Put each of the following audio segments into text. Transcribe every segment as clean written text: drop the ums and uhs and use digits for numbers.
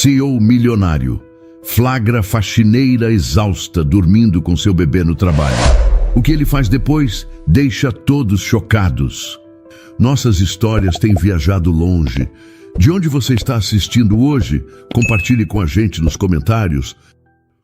CEO milionário, flagra faxineira exausta dormindo com seu bebê no trabalho. O que ele faz depois deixa todos chocados. Nossas histórias têm viajado longe. De onde você está assistindo hoje? Compartilhe com a gente nos comentários.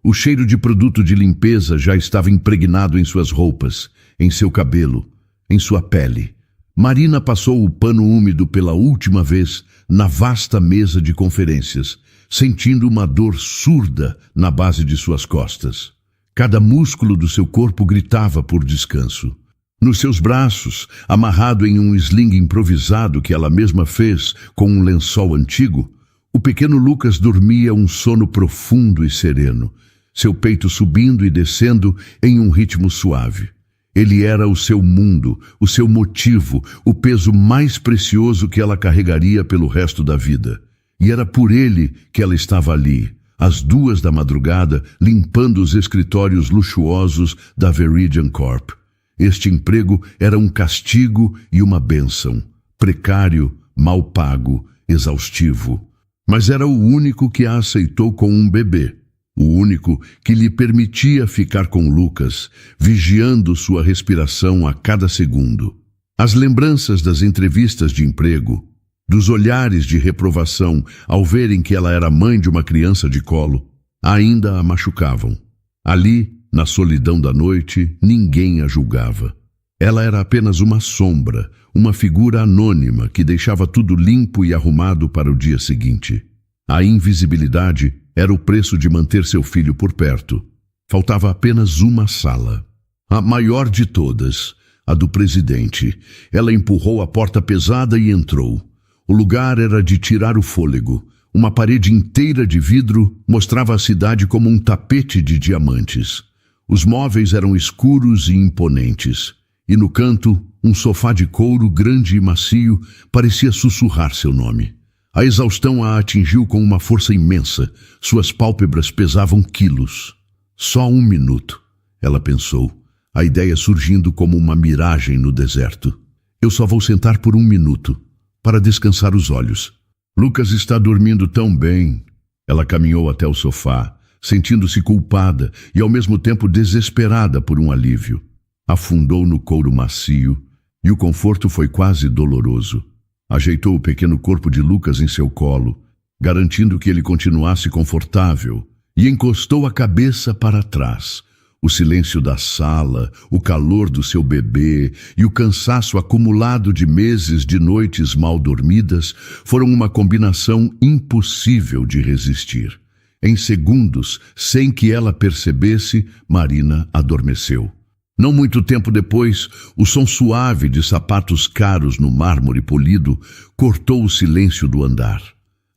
O cheiro de produto de limpeza já estava impregnado em suas roupas, em seu cabelo, em sua pele. Marina passou o pano úmido pela última vez na vasta mesa de conferências, sentindo uma dor surda na base de suas costas. Cada músculo do seu corpo gritava por descanso. Nos seus braços, amarrado em um sling improvisado que ela mesma fez com um lençol antigo, o pequeno Lucas dormia um sono profundo e sereno, seu peito subindo e descendo em um ritmo suave. Ele era o seu mundo, o seu motivo, o peso mais precioso que ela carregaria pelo resto da vida. E era por ele que ela estava ali, às 2 da madrugada, limpando os escritórios luxuosos da Veridian Corp. Este emprego era um castigo e uma bênção, precário, mal pago, exaustivo. Mas era o único que a aceitou com um bebê. O único que lhe permitia ficar com Lucas, vigiando sua respiração a cada segundo. As lembranças das entrevistas de emprego, dos olhares de reprovação ao verem que ela era mãe de uma criança de colo, ainda a machucavam. Ali, na solidão da noite, ninguém a julgava. Ela era apenas uma sombra, uma figura anônima que deixava tudo limpo e arrumado para o dia seguinte. A invisibilidade era o preço de manter seu filho por perto. Faltava apenas uma sala. A maior de todas, a do presidente. Ela empurrou a porta pesada e entrou. O lugar era de tirar o fôlego. Uma parede inteira de vidro mostrava a cidade como um tapete de diamantes. Os móveis eram escuros e imponentes. E no canto, um sofá de couro grande e macio parecia sussurrar seu nome. A exaustão a atingiu com uma força imensa. Suas pálpebras pesavam quilos. Só 1 minuto, ela pensou, a ideia surgindo como uma miragem no deserto. Eu só vou sentar por 1 minuto, para descansar os olhos. Lucas está dormindo tão bem. Ela caminhou até o sofá, sentindo-se culpada e ao mesmo tempo desesperada por um alívio. Afundou no couro macio e o conforto foi quase doloroso. Ajeitou o pequeno corpo de Lucas em seu colo, garantindo que ele continuasse confortável, e encostou a cabeça para trás. O silêncio da sala, o calor do seu bebê e o cansaço acumulado de meses de noites mal dormidas foram uma combinação impossível de resistir. Em segundos, sem que ela percebesse, Marina adormeceu. Não muito tempo depois, o som suave de sapatos caros no mármore polido cortou o silêncio do andar.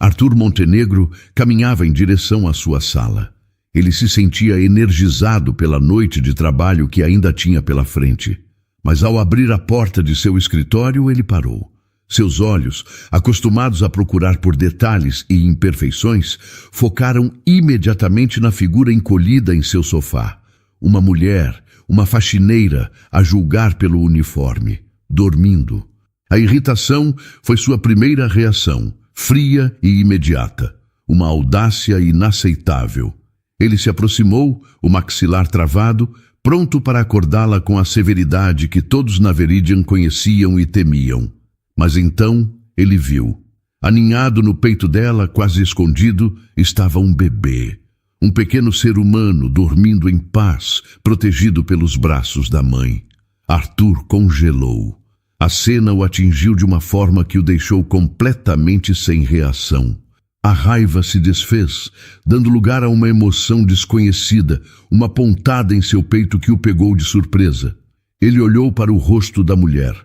Arthur Montenegro caminhava em direção à sua sala. Ele se sentia energizado pela noite de trabalho que ainda tinha pela frente. Mas ao abrir a porta de seu escritório, ele parou. Seus olhos, acostumados a procurar por detalhes e imperfeições, focaram imediatamente na figura encolhida em seu sofá. Uma mulher, uma faxineira, a julgar pelo uniforme, dormindo. A irritação foi sua primeira reação, fria e imediata, uma audácia inaceitável. Ele se aproximou, o maxilar travado, pronto para acordá-la com a severidade que todos na Veridian conheciam e temiam. Mas então ele viu. Aninhado no peito dela, quase escondido, estava um bebê. Um pequeno ser humano dormindo em paz, protegido pelos braços da mãe. Arthur congelou. A cena o atingiu de uma forma que o deixou completamente sem reação. A raiva se desfez, dando lugar a uma emoção desconhecida, uma pontada em seu peito que o pegou de surpresa. Ele olhou para o rosto da mulher.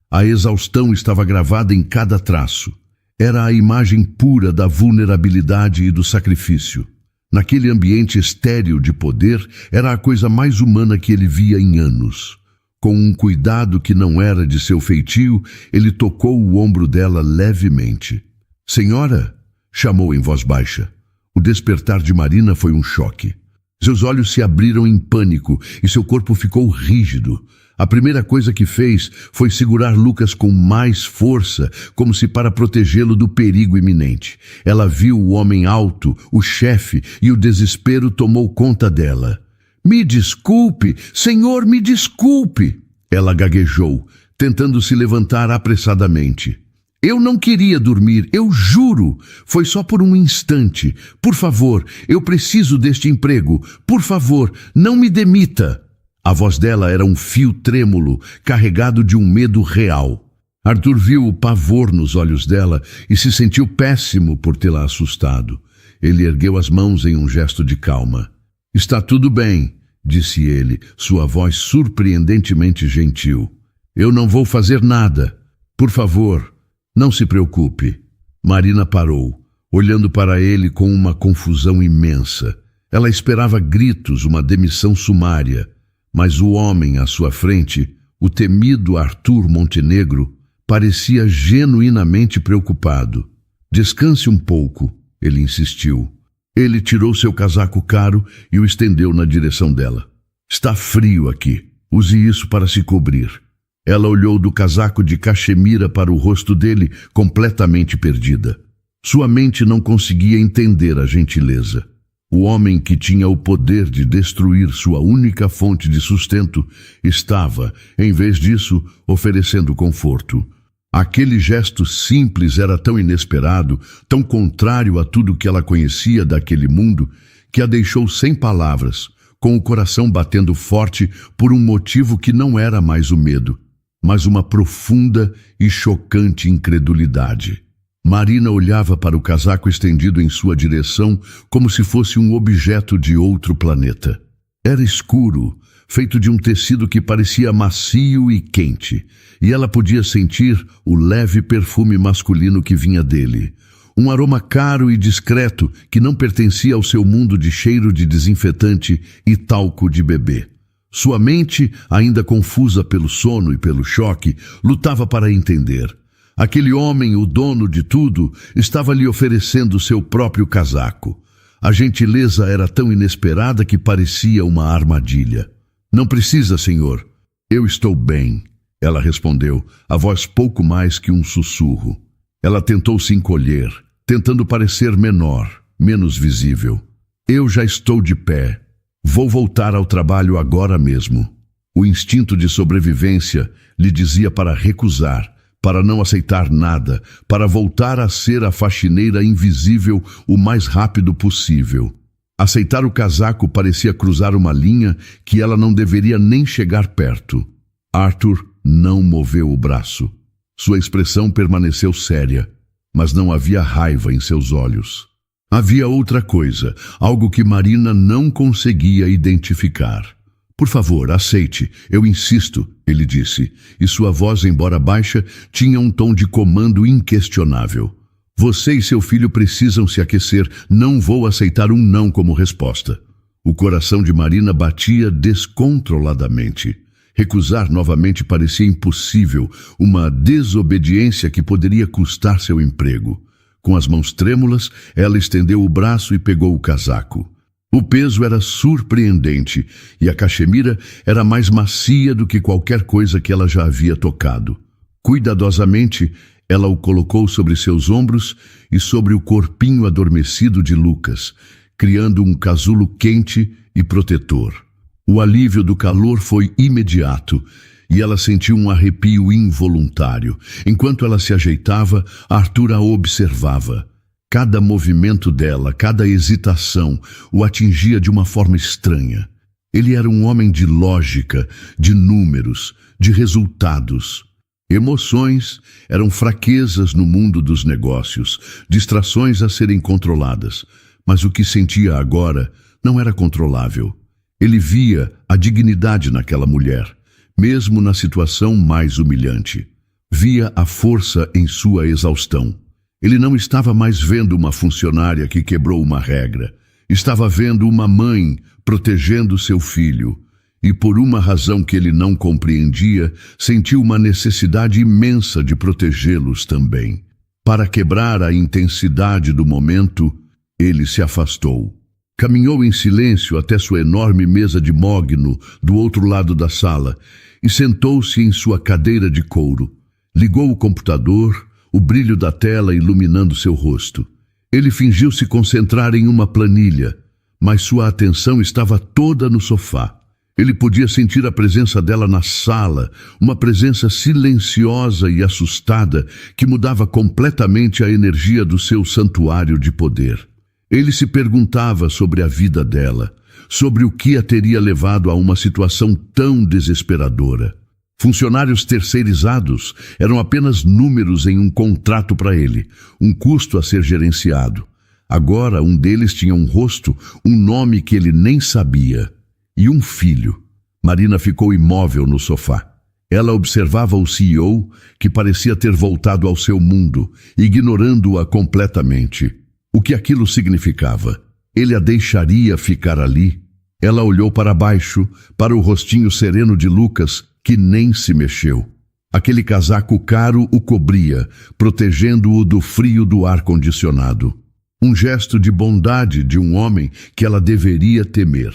A exaustão estava gravada em cada traço. Era a imagem pura da vulnerabilidade e do sacrifício. Naquele ambiente estéril de poder, era a coisa mais humana que ele via em anos. Com um cuidado que não era de seu feitio, ele tocou o ombro dela levemente. "Senhora?" chamou em voz baixa. O despertar de Marina foi um choque. Seus olhos se abriram em pânico e seu corpo ficou rígido. A primeira coisa que fez foi segurar Lucas com mais força, como se para protegê-lo do perigo iminente. Ela viu o homem alto, o chefe, e o desespero tomou conta dela. Me desculpe, Senhor, me desculpe! Ela gaguejou, tentando se levantar apressadamente. Eu não queria dormir, eu juro. Foi só por um instante. Por favor, eu preciso deste emprego. Por favor, não me demita. A voz dela era um fio trêmulo, carregado de um medo real. Arthur viu o pavor nos olhos dela e se sentiu péssimo por tê-la assustado. Ele ergueu as mãos em um gesto de calma. Está tudo bem, disse ele, sua voz surpreendentemente gentil. Eu não vou fazer nada. Por favor, não se preocupe. Marina parou, olhando para ele com uma confusão imensa. Ela esperava gritos, uma demissão sumária. Mas o homem à sua frente, o temido Arthur Montenegro, parecia genuinamente preocupado. Descanse um pouco, ele insistiu. Ele tirou seu casaco caro e o estendeu na direção dela. Está frio aqui. Use isso para se cobrir. Ela olhou do casaco de cachemira para o rosto dele, completamente perdida. Sua mente não conseguia entender a gentileza. O homem que tinha o poder de destruir sua única fonte de sustento estava, em vez disso, oferecendo conforto. Aquele gesto simples era tão inesperado, tão contrário a tudo que ela conhecia daquele mundo, que a deixou sem palavras, com o coração batendo forte por um motivo que não era mais o medo, mas uma profunda e chocante incredulidade. Marina olhava para o casaco estendido em sua direção como se fosse um objeto de outro planeta. Era escuro, feito de um tecido que parecia macio e quente, e ela podia sentir o leve perfume masculino que vinha dele. Um aroma caro e discreto que não pertencia ao seu mundo de cheiro de desinfetante e talco de bebê. Sua mente, ainda confusa pelo sono e pelo choque, lutava para entender. Aquele homem, o dono de tudo, estava lhe oferecendo seu próprio casaco. A gentileza era tão inesperada que parecia uma armadilha. Não precisa, senhor. Eu estou bem, ela respondeu, a voz pouco mais que um sussurro. Ela tentou se encolher, tentando parecer menor, menos visível. Eu já estou de pé. Vou voltar ao trabalho agora mesmo. O instinto de sobrevivência lhe dizia para recusar, para não aceitar nada, para voltar a ser a faxineira invisível o mais rápido possível. Aceitar o casaco parecia cruzar uma linha que ela não deveria nem chegar perto. Arthur não moveu o braço. Sua expressão permaneceu séria, mas não havia raiva em seus olhos. Havia outra coisa, algo que Marina não conseguia identificar. Por favor, aceite, eu insisto, ele disse, e sua voz, embora baixa, tinha um tom de comando inquestionável. Você e seu filho precisam se aquecer, não vou aceitar um não como resposta. O coração de Marina batia descontroladamente. Recusar novamente parecia impossível, uma desobediência que poderia custar seu emprego. Com as mãos trêmulas, ela estendeu o braço e pegou o casaco. O peso era surpreendente e a cachemira era mais macia do que qualquer coisa que ela já havia tocado. Cuidadosamente, ela o colocou sobre seus ombros e sobre o corpinho adormecido de Lucas, criando um casulo quente e protetor. O alívio do calor foi imediato e ela sentiu um arrepio involuntário. Enquanto ela se ajeitava, Arthur a observava. Cada movimento dela, cada hesitação, o atingia de uma forma estranha. Ele era um homem de lógica, de números, de resultados. Emoções eram fraquezas no mundo dos negócios, distrações a serem controladas. Mas o que sentia agora não era controlável. Ele via a dignidade naquela mulher, mesmo na situação mais humilhante. Via a força em sua exaustão. Ele não estava mais vendo uma funcionária que quebrou uma regra. Estava vendo uma mãe protegendo seu filho. E por uma razão que ele não compreendia, sentiu uma necessidade imensa de protegê-los também. Para quebrar a intensidade do momento, ele se afastou. Caminhou em silêncio até sua enorme mesa de mogno do outro lado da sala e sentou-se em sua cadeira de couro. Ligou o computador, o brilho da tela iluminando seu rosto. Ele fingiu se concentrar em uma planilha, mas sua atenção estava toda no sofá. Ele podia sentir a presença dela na sala, uma presença silenciosa e assustada que mudava completamente a energia do seu santuário de poder. Ele se perguntava sobre a vida dela, sobre o que a teria levado a uma situação tão desesperadora. Funcionários terceirizados eram apenas números em um contrato para ele, um custo a ser gerenciado. Agora um deles tinha um rosto, um nome que ele nem sabia. E um filho. Marina ficou imóvel no sofá. Ela observava o CEO, que parecia ter voltado ao seu mundo, ignorando-a completamente. O que aquilo significava? Ele a deixaria ficar ali? Ela olhou para baixo, para o rostinho sereno de Lucas, que nem se mexeu. Aquele casaco caro o cobria, protegendo-o do frio do ar-condicionado. Um gesto de bondade de um homem que ela deveria temer.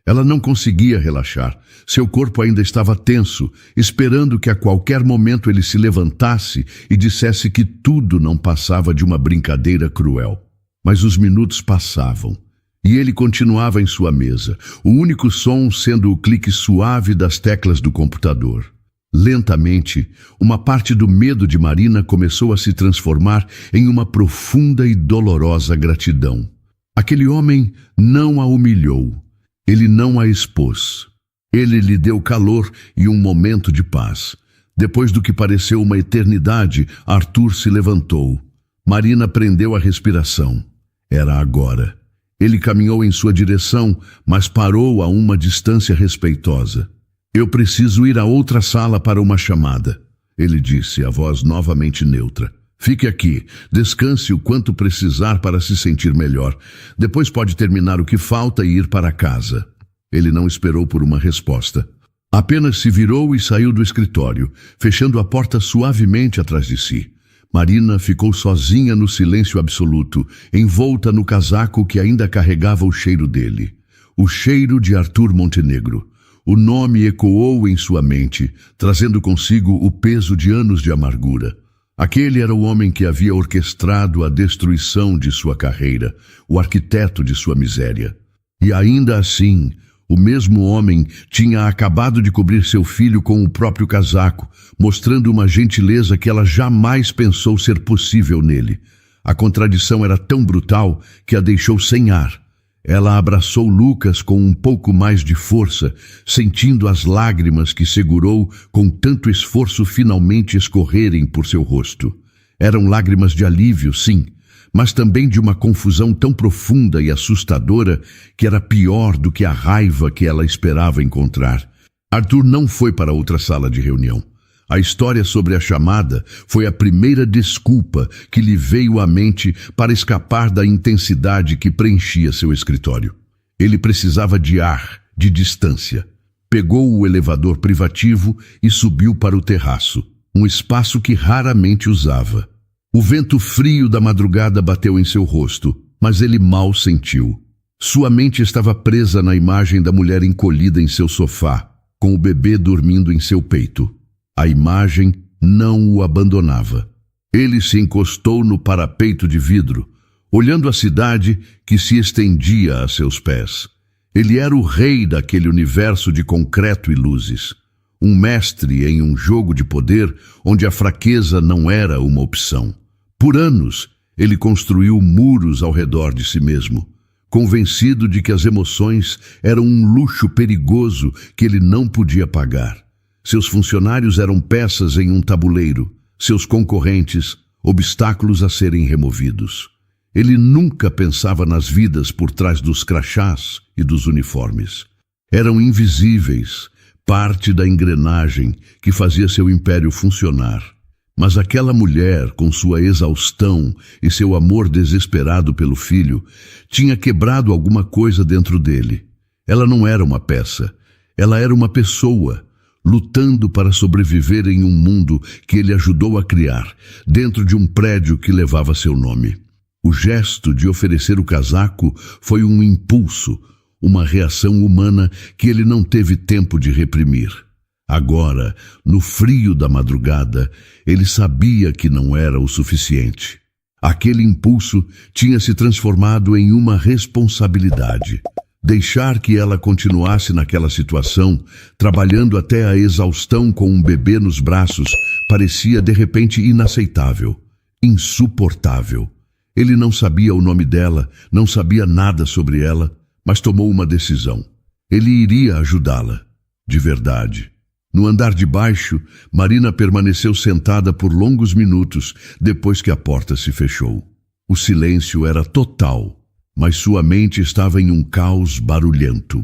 Ela não conseguia relaxar. Seu corpo ainda estava tenso, esperando que a qualquer momento ele se levantasse e dissesse que tudo não passava de uma brincadeira cruel. Mas os minutos passavam. E ele continuava em sua mesa, o único som sendo o clique suave das teclas do computador. Lentamente, uma parte do medo de Marina começou a se transformar em uma profunda e dolorosa gratidão. Aquele homem não a humilhou. Ele não a expôs. Ele lhe deu calor e um momento de paz. Depois do que pareceu uma eternidade, Arthur se levantou. Marina prendeu a respiração. Era agora. Ele caminhou em sua direção, mas parou a uma distância respeitosa. Eu preciso ir a outra sala para uma chamada, ele disse, a voz novamente neutra. Fique aqui, descanse o quanto precisar para se sentir melhor. Depois pode terminar o que falta e ir para casa. Ele não esperou por uma resposta. Apenas se virou e saiu do escritório, fechando a porta suavemente atrás de si. Marina ficou sozinha no silêncio absoluto, envolta no casaco que ainda carregava o cheiro dele. O cheiro de Arthur Montenegro. O nome ecoou em sua mente, trazendo consigo o peso de anos de amargura. Aquele era o homem que havia orquestrado a destruição de sua carreira, o arquiteto de sua miséria. E ainda assim, o mesmo homem tinha acabado de cobrir seu filho com o próprio casaco, mostrando uma gentileza que ela jamais pensou ser possível nele. A contradição era tão brutal que a deixou sem ar. Ela abraçou Lucas com um pouco mais de força, sentindo as lágrimas que segurou com tanto esforço finalmente escorrerem por seu rosto. Eram lágrimas de alívio, sim, mas também de uma confusão tão profunda e assustadora que era pior do que a raiva que ela esperava encontrar. Arthur não foi para outra sala de reunião. A história sobre a chamada foi a primeira desculpa que lhe veio à mente para escapar da intensidade que preenchia seu escritório. Ele precisava de ar, de distância. Pegou o elevador privativo e subiu para o terraço, um espaço que raramente usava. O vento frio da madrugada bateu em seu rosto, mas ele mal sentiu. Sua mente estava presa na imagem da mulher encolhida em seu sofá, com o bebê dormindo em seu peito. A imagem não o abandonava. Ele se encostou no parapeito de vidro, olhando a cidade que se estendia a seus pés. Ele era o rei daquele universo de concreto e luzes. Um mestre em um jogo de poder onde a fraqueza não era uma opção. Por anos, ele construiu muros ao redor de si mesmo, convencido de que as emoções eram um luxo perigoso que ele não podia pagar. Seus funcionários eram peças em um tabuleiro, seus concorrentes, obstáculos a serem removidos. Ele nunca pensava nas vidas por trás dos crachás e dos uniformes. Eram invisíveis, parte da engrenagem que fazia seu império funcionar. Mas aquela mulher, com sua exaustão e seu amor desesperado pelo filho, tinha quebrado alguma coisa dentro dele. Ela não era uma peça, ela era uma pessoa, lutando para sobreviver em um mundo que ele ajudou a criar, dentro de um prédio que levava seu nome. O gesto de oferecer o casaco foi um impulso, uma reação humana que ele não teve tempo de reprimir. Agora, no frio da madrugada, ele sabia que não era o suficiente. Aquele impulso tinha se transformado em uma responsabilidade. Deixar que ela continuasse naquela situação, trabalhando até a exaustão com um bebê nos braços, parecia de repente inaceitável, insuportável. Ele não sabia o nome dela, não sabia nada sobre ela, mas tomou uma decisão. Ele iria ajudá-la, de verdade. No andar de baixo, Marina permaneceu sentada por longos minutos depois que a porta se fechou. O silêncio era total, mas sua mente estava em um caos barulhento.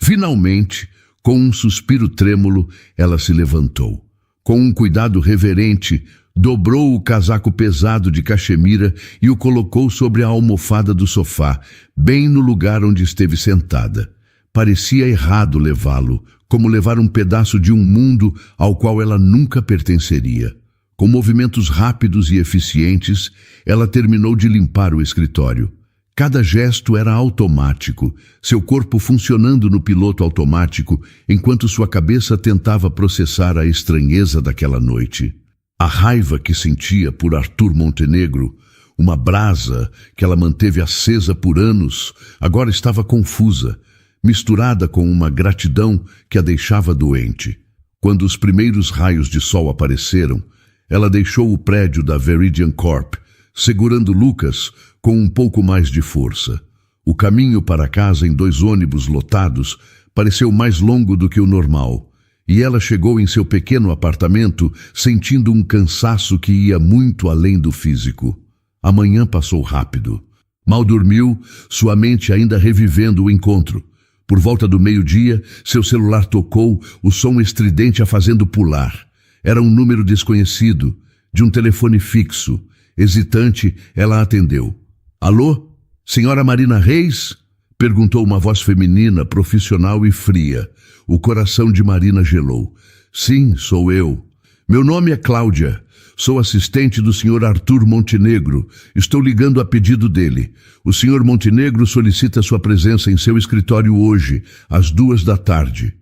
Finalmente, com um suspiro trêmulo, ela se levantou. Com um cuidado reverente, dobrou o casaco pesado de cachemira e o colocou sobre a almofada do sofá, bem no lugar onde esteve sentada. Parecia errado levá-lo, como levar um pedaço de um mundo ao qual ela nunca pertenceria. Com movimentos rápidos e eficientes, ela terminou de limpar o escritório. Cada gesto era automático, seu corpo funcionando no piloto automático, enquanto sua cabeça tentava processar a estranheza daquela noite. A raiva que sentia por Arthur Montenegro, uma brasa que ela manteve acesa por anos, agora estava confusa, misturada com uma gratidão que a deixava doente. Quando os primeiros raios de sol apareceram, ela deixou o prédio da Veridian Corp, segurando Lucas com um pouco mais de força. O caminho para casa em 2 ônibus lotados pareceu mais longo do que o normal, e ela chegou em seu pequeno apartamento sentindo um cansaço que ia muito além do físico. A manhã passou rápido. Mal dormiu, sua mente ainda revivendo o encontro. Por volta do meio-dia, seu celular tocou, o som estridente a fazendo pular. Era um número desconhecido, de um telefone fixo. Hesitante, ela atendeu. Alô? Senhora Marina Reis? Perguntou uma voz feminina, profissional e fria. O coração de Marina gelou. Sim, sou eu. Meu nome é Cláudia. Sou assistente do Sr. Arthur Montenegro. Estou ligando a pedido dele. O Sr. Montenegro solicita sua presença em seu escritório hoje, às 14h.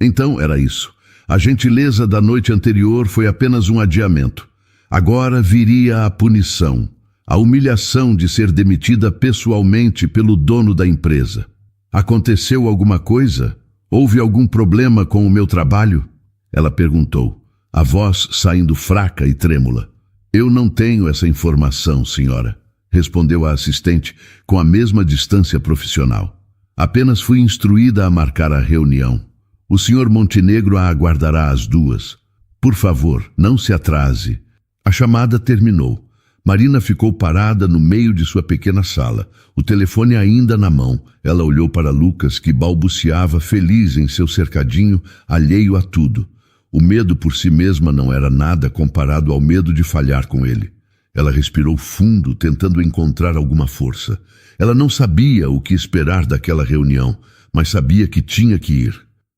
Então, era isso. A gentileza da noite anterior foi apenas um adiamento. Agora viria a punição, a humilhação de ser demitida pessoalmente pelo dono da empresa. Aconteceu alguma coisa? Houve algum problema com o meu trabalho? Ela perguntou, a voz saindo fraca e trêmula. Eu não tenho essa informação, senhora, respondeu a assistente com a mesma distância profissional. Apenas fui instruída a marcar a reunião. O senhor Montenegro a aguardará às 2h. Por favor, não se atrase. A chamada terminou. Marina ficou parada no meio de sua pequena sala, o telefone ainda na mão. Ela olhou para Lucas, que balbuciava feliz em seu cercadinho, alheio a tudo. O medo por si mesma não era nada comparado ao medo de falhar com ele. Ela respirou fundo, tentando encontrar alguma força. Ela não sabia o que esperar daquela reunião, mas sabia que tinha que ir.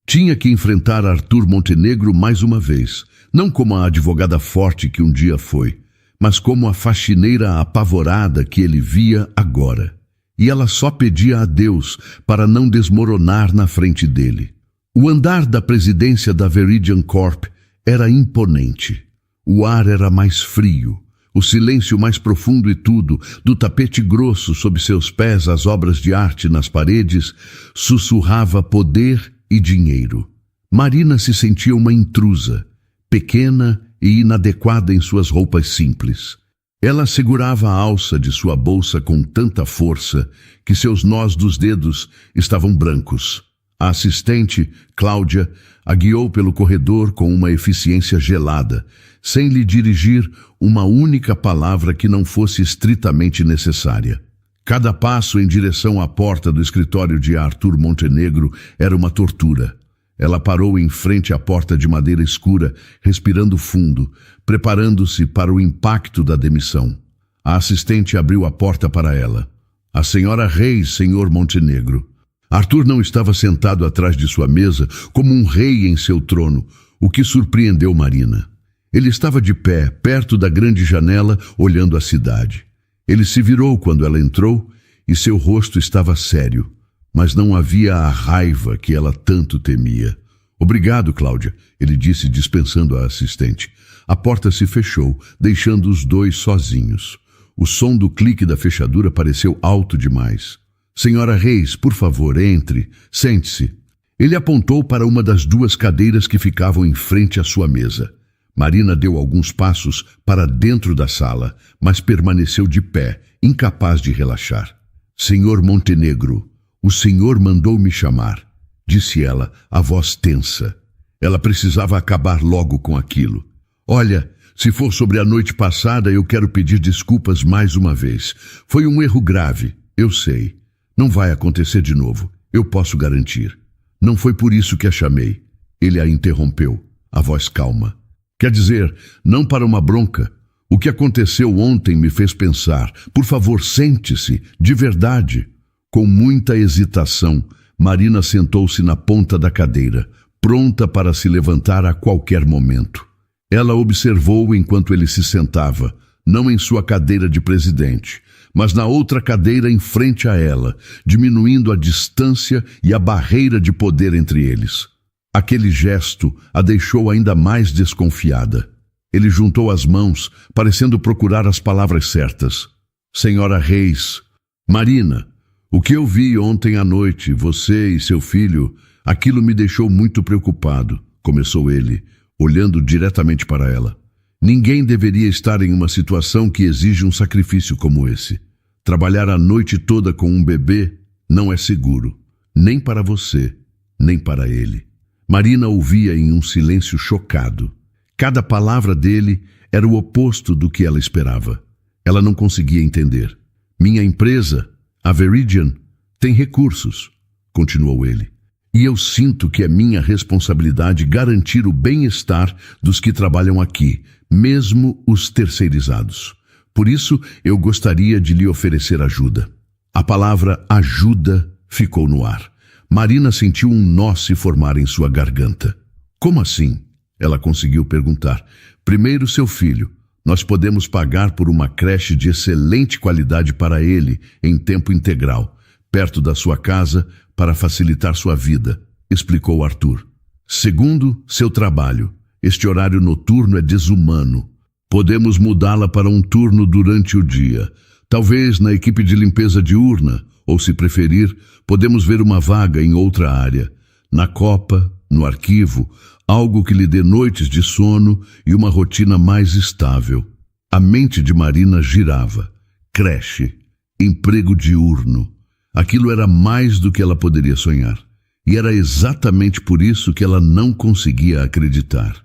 Tinha que enfrentar Arthur Montenegro mais uma vez, não como a advogada forte que um dia foi, mas como a faxineira apavorada que ele via agora. E ela só pedia a Deus para não desmoronar na frente dele. O andar da presidência da Veridian Corp era imponente. O ar era mais frio, o silêncio mais profundo e tudo, do tapete grosso sob seus pés as obras de arte nas paredes, sussurrava poder e dinheiro. Marina se sentia uma intrusa, pequena e inadequada em suas roupas simples. Ela segurava a alça de sua bolsa com tanta força que seus nós dos dedos estavam brancos. A assistente, Cláudia, a guiou pelo corredor com uma eficiência gelada, sem lhe dirigir uma única palavra que não fosse estritamente necessária. Cada passo em direção à porta do escritório de Arthur Montenegro era uma tortura. Ela parou em frente à porta de madeira escura, respirando fundo, preparando-se para o impacto da demissão. A assistente abriu a porta para ela. A senhora Reis, senhor Montenegro. Arthur não estava sentado atrás de sua mesa como um rei em seu trono, o que surpreendeu Marina. Ele estava de pé, perto da grande janela, olhando a cidade. Ele se virou quando ela entrou e seu rosto estava sério, mas não havia a raiva que ela tanto temia. Obrigado, Cláudia, ele disse dispensando a assistente. A porta se fechou, deixando os dois sozinhos. O som do clique da fechadura pareceu alto demais. Senhora Reis, por favor, entre. Sente-se. Ele apontou para uma das duas cadeiras que ficavam em frente à sua mesa. Marina deu alguns passos para dentro da sala, mas permaneceu de pé, incapaz de relaxar. Senhor Montenegro, o senhor mandou me chamar, disse ela, a voz tensa. Ela precisava acabar logo com aquilo. Olha, se for sobre a noite passada, eu quero pedir desculpas mais uma vez. Foi um erro grave, eu sei. Não vai acontecer de novo, eu posso garantir. Não foi por isso que a chamei. Ele a interrompeu, a voz calma. Quer dizer, não para uma bronca. O que aconteceu ontem me fez pensar. Por favor, sente-se, de verdade. Com muita hesitação, Marina sentou-se na ponta da cadeira, pronta para se levantar a qualquer momento. Ela observou enquanto ele se sentava, não em sua cadeira de presidente, mas na outra cadeira em frente a ela, diminuindo a distância e a barreira de poder entre eles. Aquele gesto a deixou ainda mais desconfiada. Ele juntou as mãos, parecendo procurar as palavras certas. Senhora Reis, Marina, o que eu vi ontem à noite, você e seu filho, aquilo me deixou muito preocupado, começou ele, olhando diretamente para ela. Ninguém deveria estar em uma situação que exige um sacrifício como esse. Trabalhar a noite toda com um bebê não é seguro, nem para você, nem para ele. Marina ouvia em um silêncio chocado. Cada palavra dele era o oposto do que ela esperava. Ela não conseguia entender. Minha empresa, a Veridian, tem recursos, continuou ele. E eu sinto que é minha responsabilidade garantir o bem-estar dos que trabalham aqui, mesmo os terceirizados. Por isso, eu gostaria de lhe oferecer ajuda. A palavra ajuda ficou no ar. Marina sentiu um nó se formar em sua garganta. Como assim? Ela conseguiu perguntar. Primeiro, seu filho. Nós podemos pagar por uma creche de excelente qualidade para ele, em tempo integral, perto da sua casa, para facilitar sua vida, explicou Arthur. Segundo, seu trabalho. Este horário noturno é desumano. Podemos mudá-la para um turno durante o dia. Talvez na equipe de limpeza diurna, ou se preferir, podemos ver uma vaga em outra área. Na copa, no arquivo, algo que lhe dê noites de sono e uma rotina mais estável. A mente de Marina girava. Creche, emprego diurno. Aquilo era mais do que ela poderia sonhar. E era exatamente por isso que ela não conseguia acreditar.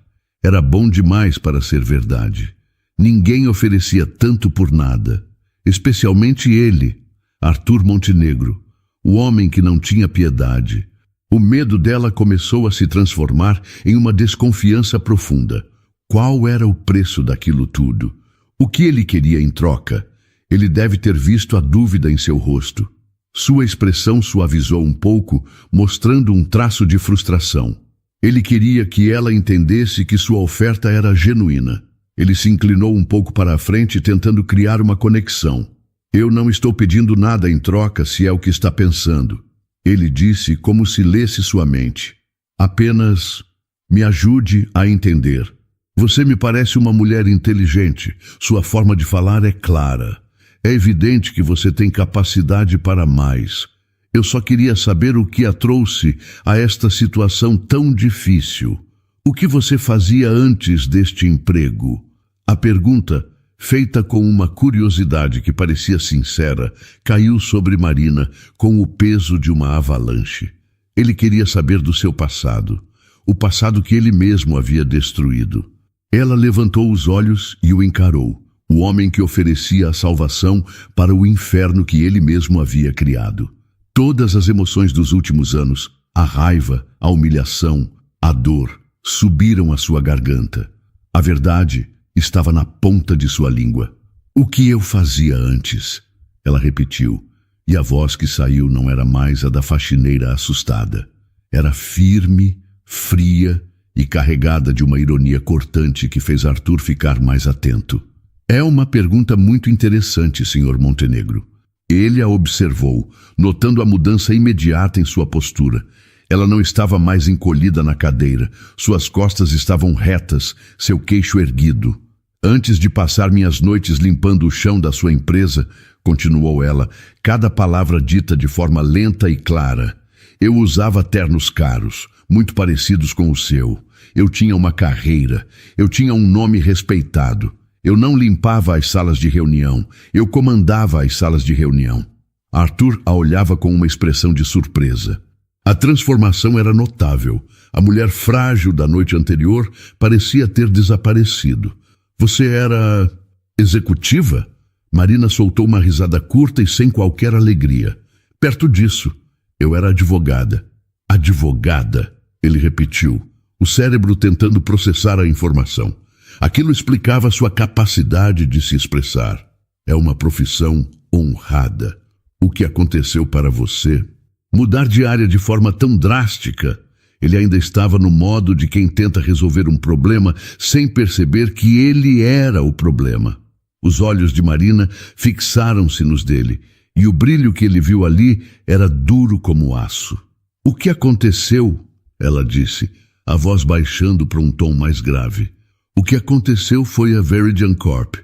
Era bom demais para ser verdade. Ninguém oferecia tanto por nada. Especialmente ele, Arthur Montenegro, o homem que não tinha piedade. O medo dela começou a se transformar em uma desconfiança profunda. Qual era o preço daquilo tudo? O que ele queria em troca? Ele deve ter visto a dúvida em seu rosto. Sua expressão suavizou um pouco, mostrando um traço de frustração. Ele queria que ela entendesse que sua oferta era genuína. Ele se inclinou um pouco para a frente, tentando criar uma conexão. Eu não estou pedindo nada em troca, se é o que está pensando. Ele disse como se lesse sua mente. Apenas me ajude a entender. Você me parece uma mulher inteligente. Sua forma de falar é clara. É evidente que você tem capacidade para mais. Eu só queria saber o que a trouxe a esta situação tão difícil. O que você fazia antes deste emprego? A pergunta, feita com uma curiosidade que parecia sincera, caiu sobre Marina com o peso de uma avalanche. Ele queria saber do seu passado, o passado que ele mesmo havia destruído. Ela levantou os olhos e o encarou, o homem que oferecia a salvação para o inferno que ele mesmo havia criado. Todas as emoções dos últimos anos, a raiva, a humilhação, a dor, subiram à sua garganta. A verdade estava na ponta de sua língua. O que eu fazia antes? Ela repetiu, e a voz que saiu não era mais a da faxineira assustada. Era firme, fria e carregada de uma ironia cortante que fez Arthur ficar mais atento. É uma pergunta muito interessante, Sr. Montenegro. Ele a observou, notando a mudança imediata em sua postura. Ela não estava mais encolhida na cadeira. Suas costas estavam retas, seu queixo erguido. Antes de passar minhas noites limpando o chão da sua empresa, continuou ela, cada palavra dita de forma lenta e clara. Eu usava ternos caros, muito parecidos com o seu. Eu tinha uma carreira. Eu tinha um nome respeitado. Eu não limpava as salas de reunião. Eu comandava as salas de reunião. Arthur a olhava com uma expressão de surpresa. A transformação era notável. A mulher frágil da noite anterior parecia ter desaparecido. Você era executiva? Marina soltou uma risada curta e sem qualquer alegria. Perto disso, eu era advogada. Advogada, ele repetiu, o cérebro tentando processar a informação. Aquilo explicava sua capacidade de se expressar. É uma profissão honrada. O que aconteceu para você? Mudar de área de forma tão drástica. Ele ainda estava no modo de quem tenta resolver um problema sem perceber que ele era o problema. Os olhos de Marina fixaram-se nos dele, e o brilho que ele viu ali era duro como aço. O que aconteceu? Ela disse, a voz baixando para um tom mais grave. O que aconteceu foi a Veridian Corp.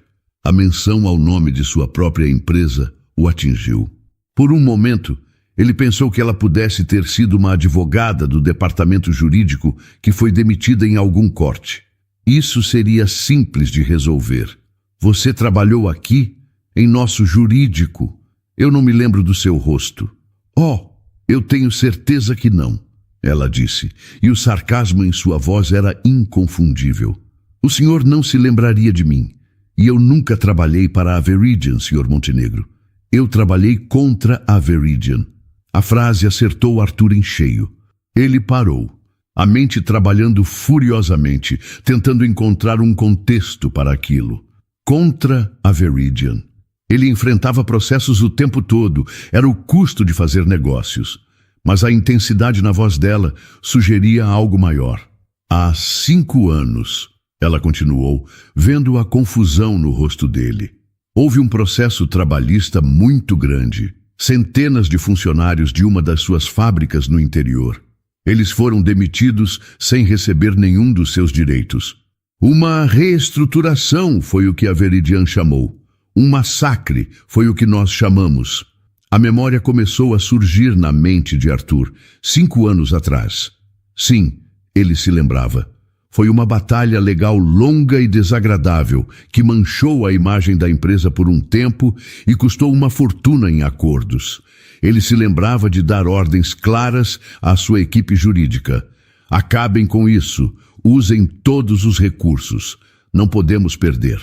A menção ao nome de sua própria empresa o atingiu. Por um momento, ele pensou que ela pudesse ter sido uma advogada do departamento jurídico que foi demitida em algum corte. Isso seria simples de resolver. Você trabalhou aqui, em nosso jurídico. Eu não me lembro do seu rosto. Oh, eu tenho certeza que não, ela disse, e o sarcasmo em sua voz era inconfundível. O senhor não se lembraria de mim, e eu nunca trabalhei para a Veridian, Sr. Montenegro. Eu trabalhei contra a Veridian. A frase acertou Arthur em cheio. Ele parou, a mente trabalhando furiosamente, tentando encontrar um contexto para aquilo. Contra a Veridian. Ele enfrentava processos o tempo todo, era o custo de fazer negócios. Mas a intensidade na voz dela sugeria algo maior. Há 5 anos, ela continuou, vendo a confusão no rosto dele. Houve um processo trabalhista muito grande. Centenas de funcionários de uma das suas fábricas no interior. Eles foram demitidos sem receber nenhum dos seus direitos. Uma reestruturação foi o que a Veridian chamou. Um massacre foi o que nós chamamos. A memória começou a surgir na mente de Arthur, 5 anos atrás. Sim, ele se lembrava. Foi uma batalha legal longa e desagradável que manchou a imagem da empresa por um tempo e custou uma fortuna em acordos. Ele se lembrava de dar ordens claras à sua equipe jurídica. Acabem com isso, usem todos os recursos. Não podemos perder.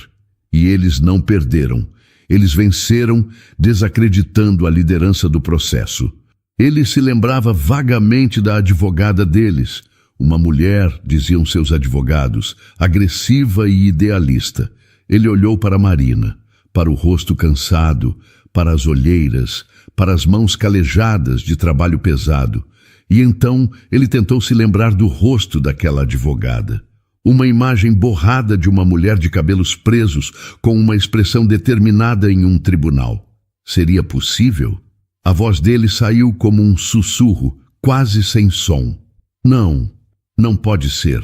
E eles não perderam. Eles venceram, desacreditando a liderança do processo. Ele se lembrava vagamente da advogada deles. Uma mulher, diziam seus advogados, agressiva e idealista. Ele olhou para Marina, para o rosto cansado, para as olheiras, para as mãos calejadas de trabalho pesado. E então ele tentou se lembrar do rosto daquela advogada. Uma imagem borrada de uma mulher de cabelos presos, com uma expressão determinada em um tribunal. Seria possível? A voz dele saiu como um sussurro, quase sem som. Não. Não pode ser.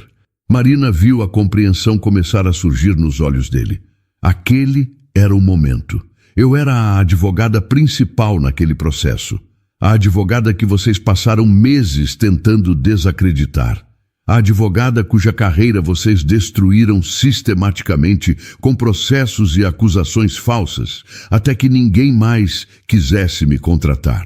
Marina viu a compreensão começar a surgir nos olhos dele. Aquele era o momento. Eu era a advogada principal naquele processo. A advogada que vocês passaram meses tentando desacreditar. A advogada cuja carreira vocês destruíram sistematicamente com processos e acusações falsas, até que ninguém mais quisesse me contratar.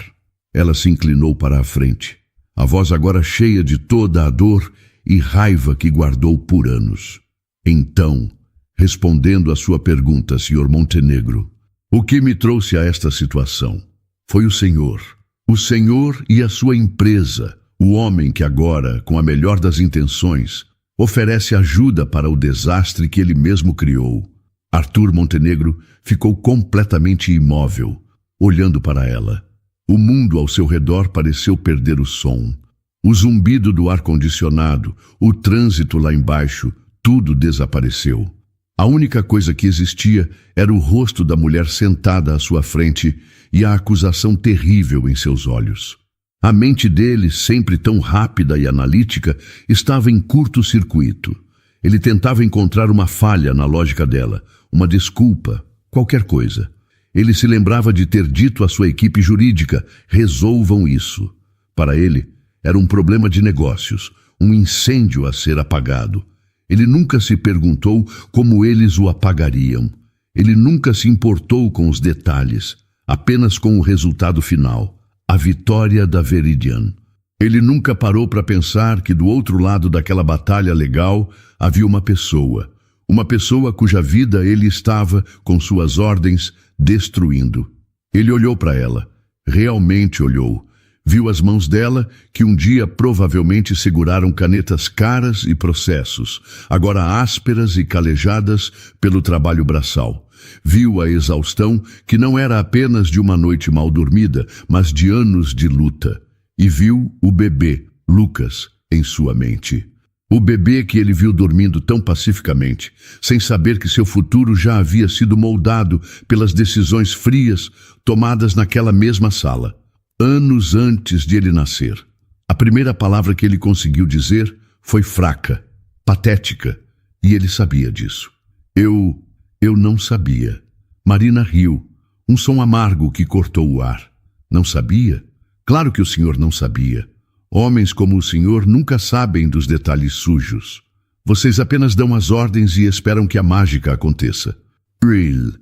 Ela se inclinou para a frente. A voz agora cheia de toda a dor e raiva que guardou por anos. Então, respondendo à sua pergunta, Sr. Montenegro, o que me trouxe a esta situação foi o Senhor. O Senhor e a sua empresa, o homem que agora, com a melhor das intenções, oferece ajuda para o desastre que ele mesmo criou. Arthur Montenegro ficou completamente imóvel, olhando para ela. O mundo ao seu redor pareceu perder o som. O zumbido do ar-condicionado, o trânsito lá embaixo, tudo desapareceu. A única coisa que existia era o rosto da mulher sentada à sua frente e a acusação terrível em seus olhos. A mente dele, sempre tão rápida e analítica, estava em curto-circuito. Ele tentava encontrar uma falha na lógica dela, uma desculpa, qualquer coisa. Ele se lembrava de ter dito à sua equipe jurídica: resolvam isso. Para ele, era um problema de negócios, um incêndio a ser apagado. Ele nunca se perguntou como eles o apagariam. Ele nunca se importou com os detalhes, apenas com o resultado final, a vitória da Veridian. Ele nunca parou para pensar que do outro lado daquela batalha legal havia uma pessoa cuja vida ele estava, com suas ordens, destruindo. Ele olhou para ela, realmente olhou. Viu as mãos dela, que um dia provavelmente seguraram canetas caras e processos, agora ásperas e calejadas pelo trabalho braçal. Viu a exaustão, que não era apenas de uma noite mal dormida, mas de anos de luta. E viu o bebê, Lucas, em sua mente. O bebê que ele viu dormindo tão pacificamente, sem saber que seu futuro já havia sido moldado pelas decisões frias tomadas naquela mesma sala. Anos antes de ele nascer. A primeira palavra que ele conseguiu dizer foi fraca, patética, e ele sabia disso. Eu não sabia. Marina riu, um som amargo que cortou o ar. Não sabia? Claro que o senhor não sabia. Homens como o senhor nunca sabem dos detalhes sujos. Vocês apenas dão as ordens e esperam que a mágica aconteça. Real.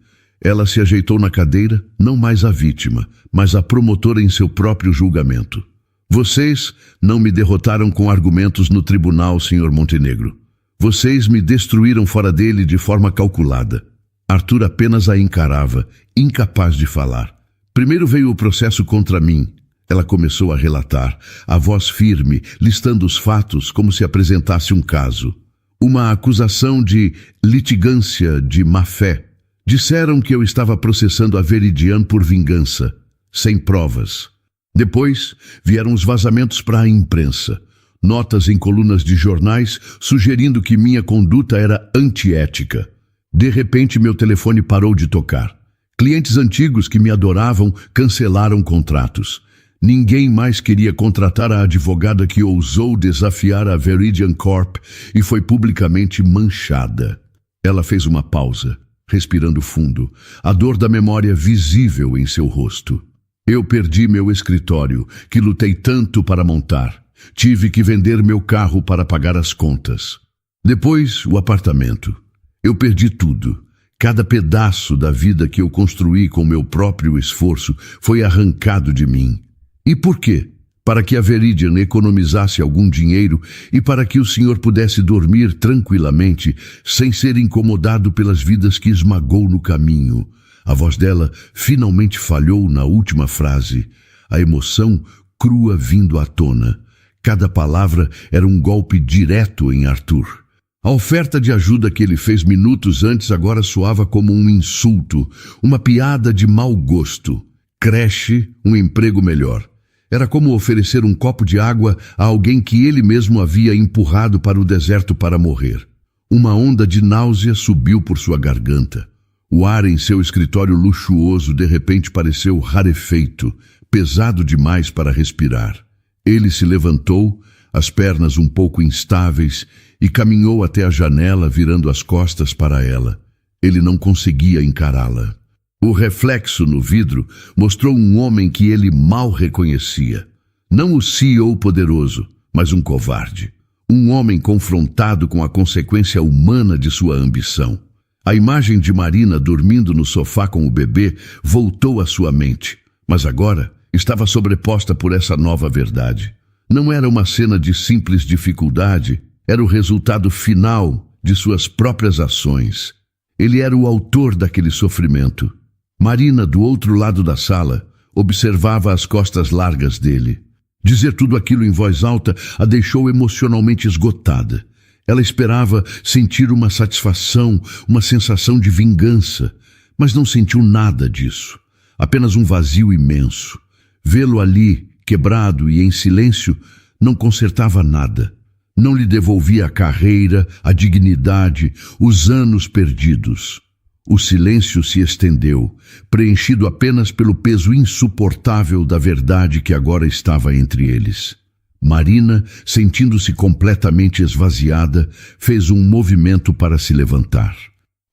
Ela se ajeitou na cadeira, não mais a vítima, mas a promotora em seu próprio julgamento. Vocês não me derrotaram com argumentos no tribunal, Sr. Montenegro. Vocês me destruíram fora dele de forma calculada. Arthur apenas a encarava, incapaz de falar. Primeiro veio o processo contra mim. Ela começou a relatar, a voz firme, listando os fatos como se apresentasse um caso. Uma acusação de litigância de má-fé. Disseram que eu estava processando a Veridian por vingança, sem provas. Depois vieram os vazamentos para a imprensa. Notas em colunas de jornais sugerindo que minha conduta era antiética. De repente, meu telefone parou de tocar. Clientes antigos que me adoravam cancelaram contratos. Ninguém mais queria contratar a advogada que ousou desafiar a Veridian Corp e foi publicamente manchada. Ela fez uma pausa, respirando fundo, a dor da memória visível em seu rosto. Eu perdi meu escritório, que lutei tanto para montar. Tive que vender meu carro para pagar as contas. Depois, o apartamento. Eu perdi tudo. Cada pedaço da vida que eu construí com meu próprio esforço foi arrancado de mim. E por quê? Para que a Veridian economizasse algum dinheiro e para que o senhor pudesse dormir tranquilamente, sem ser incomodado pelas vidas que esmagou no caminho. A voz dela finalmente falhou na última frase, a emoção crua vindo à tona. Cada palavra era um golpe direto em Arthur. A oferta de ajuda que ele fez minutos antes agora soava como um insulto, uma piada de mau gosto. Creche, um emprego melhor. Era como oferecer um copo de água a alguém que ele mesmo havia empurrado para o deserto para morrer. Uma onda de náusea subiu por sua garganta. O ar em seu escritório luxuoso de repente pareceu rarefeito, pesado demais para respirar. Ele se levantou, as pernas um pouco instáveis, e caminhou até a janela virando as costas para ela. Ele não conseguia encará-la. O reflexo no vidro mostrou um homem que ele mal reconhecia. Não o CEO poderoso, mas um covarde. Um homem confrontado com a consequência humana de sua ambição. A imagem de Marina dormindo no sofá com o bebê voltou à sua mente, mas agora estava sobreposta por essa nova verdade. Não era uma cena de simples dificuldade, era o resultado final de suas próprias ações. Ele era o autor daquele sofrimento. Marina, do outro lado da sala, observava as costas largas dele. Dizer tudo aquilo em voz alta a deixou emocionalmente esgotada. Ela esperava sentir uma satisfação, uma sensação de vingança, mas não sentiu nada disso. Apenas um vazio imenso. Vê-lo ali, quebrado e em silêncio, não consertava nada. Não lhe devolvia a carreira, a dignidade, os anos perdidos. O silêncio se estendeu, preenchido apenas pelo peso insuportável da verdade que agora estava entre eles. Marina, sentindo-se completamente esvaziada, fez um movimento para se levantar.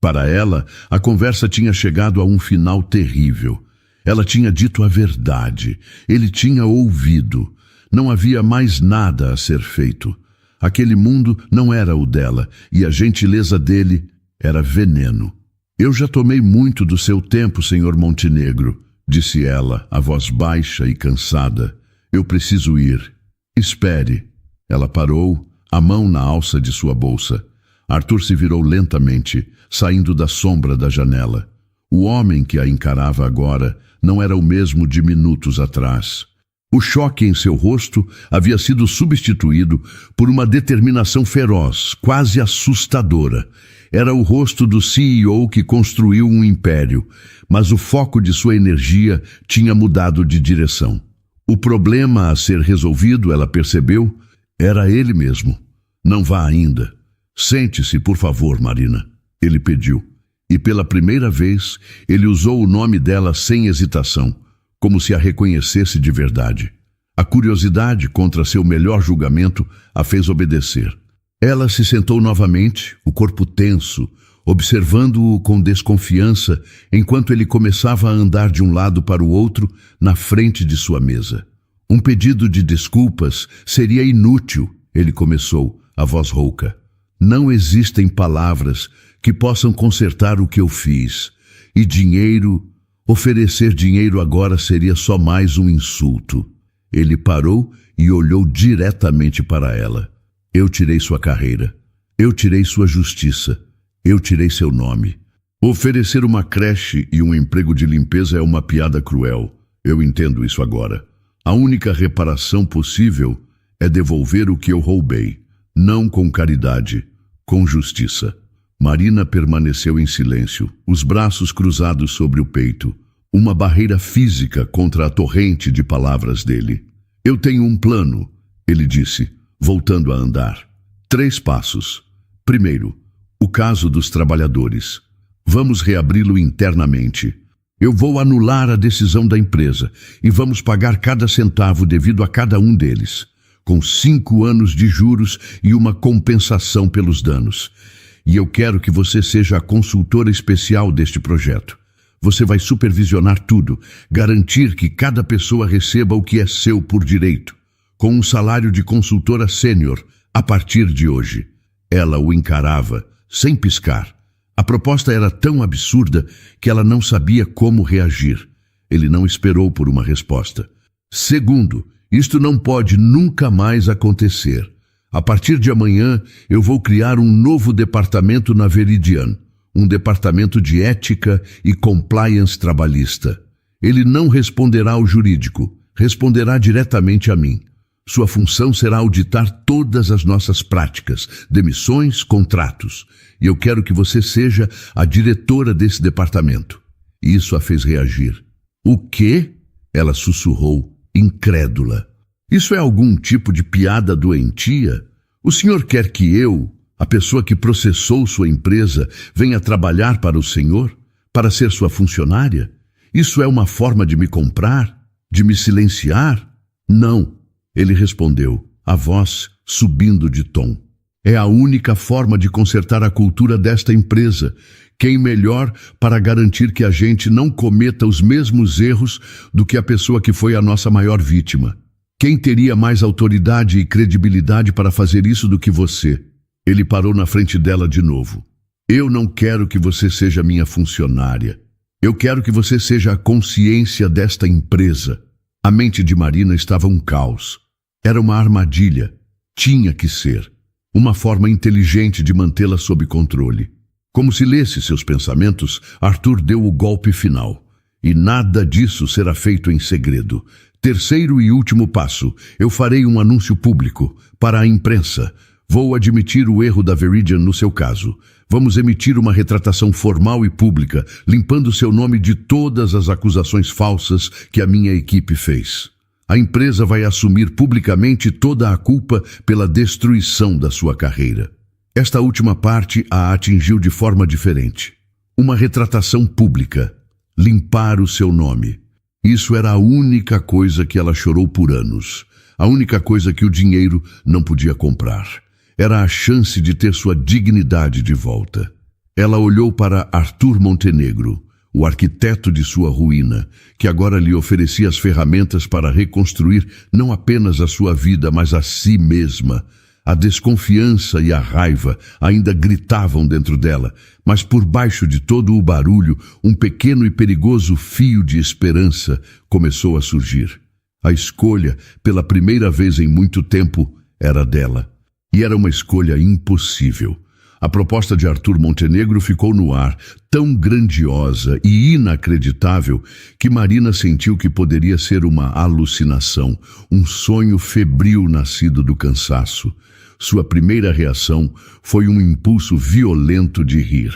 Para ela, a conversa tinha chegado a um final terrível. Ela tinha dito a verdade. Ele tinha ouvido. Não havia mais nada a ser feito. Aquele mundo não era o dela, e a gentileza dele era veneno. Eu já tomei muito do seu tempo, Sr. Montenegro, disse ela, a voz baixa e cansada. Eu preciso ir. Espere. Ela parou, a mão na alça de sua bolsa. Arthur se virou lentamente, saindo da sombra da janela. O homem que a encarava agora não era o mesmo de minutos atrás. O choque em seu rosto havia sido substituído por uma determinação feroz, quase assustadora. Era o rosto do CEO que construiu um império, mas o foco de sua energia tinha mudado de direção. O problema a ser resolvido, ela percebeu, era ele mesmo. Não vá ainda. Sente-se, por favor, Marina, ele pediu. E pela primeira vez, ele usou o nome dela sem hesitação, como se a reconhecesse de verdade. A curiosidade contra seu melhor julgamento a fez obedecer. Ela se sentou novamente, o corpo tenso, observando-o com desconfiança, enquanto ele começava a andar de um lado para o outro na frente de sua mesa. Um pedido de desculpas seria inútil, ele começou, a voz rouca. Não existem palavras que possam consertar o que eu fiz. E dinheiro, oferecer dinheiro agora seria só mais um insulto. Ele parou e olhou diretamente para ela. Eu tirei sua carreira. Eu tirei sua justiça. Eu tirei seu nome. Oferecer uma creche e um emprego de limpeza é uma piada cruel. Eu entendo isso agora. A única reparação possível é devolver o que eu roubei. Não com caridade, com justiça. Marina permaneceu em silêncio, os braços cruzados sobre o peito, uma barreira física contra a torrente de palavras dele. Eu tenho um plano, ele disse, voltando a andar. 3 passos. Primeiro, o caso dos trabalhadores. Vamos reabri-lo internamente. Eu vou anular a decisão da empresa e vamos pagar cada centavo devido a cada um deles, com 5 anos de juros e uma compensação pelos danos. E eu quero que você seja a consultora especial deste projeto. Você vai supervisionar tudo, garantir que cada pessoa receba o que é seu por direito, com um salário de consultora sênior a partir de hoje. Ela o encarava, sem piscar. A proposta era tão absurda que ela não sabia como reagir. Ele não esperou por uma resposta. Segundo, isto não pode nunca mais acontecer. A partir de amanhã, eu vou criar um novo departamento na Veridian, um departamento de ética e compliance trabalhista. Ele não responderá ao jurídico, responderá diretamente a mim. Sua função será auditar todas as nossas práticas, demissões, contratos. E eu quero que você seja a diretora desse departamento. Isso a fez reagir. O quê? Ela sussurrou, incrédula. Isso é algum tipo de piada doentia? O senhor quer que eu, a pessoa que processou sua empresa, venha trabalhar para o senhor? Para ser sua funcionária? Isso é uma forma de me comprar? De me silenciar? Não, ele respondeu, a voz subindo de tom. É a única forma de consertar a cultura desta empresa. Quem melhor para garantir que a gente não cometa os mesmos erros do que a pessoa que foi a nossa maior vítima? Quem teria mais autoridade e credibilidade para fazer isso do que você? Ele parou na frente dela de novo. Eu não quero que você seja minha funcionária. Eu quero que você seja a consciência desta empresa. A mente de Marina estava um caos. Era uma armadilha. Tinha que ser. Uma forma inteligente de mantê-la sob controle. Como se lesse seus pensamentos, Arthur deu o golpe final. E nada disso será feito em segredo. Terceiro e último passo, eu farei um anúncio público para a imprensa. Vou admitir o erro da Veridian no seu caso. Vamos emitir uma retratação formal e pública, limpando seu nome de todas as acusações falsas que a minha equipe fez. A empresa vai assumir publicamente toda a culpa pela destruição da sua carreira. Esta última parte a atingiu de forma diferente. Uma retratação pública. Limpar o seu nome. Isso era a única coisa que ela chorou por anos. A única coisa que o dinheiro não podia comprar. Era a chance de ter sua dignidade de volta. Ela olhou para Arthur Montenegro, o arquiteto de sua ruína, que agora lhe oferecia as ferramentas para reconstruir não apenas a sua vida, mas a si mesma. A desconfiança e a raiva ainda gritavam dentro dela, mas por baixo de todo o barulho, um pequeno e perigoso fio de esperança começou a surgir. A escolha, pela primeira vez em muito tempo, era dela. E era uma escolha impossível. A proposta de Arthur Montenegro ficou no ar, tão grandiosa e inacreditável, que Marina sentiu que poderia ser uma alucinação, um sonho febril nascido do cansaço. Sua primeira reação foi um impulso violento de rir.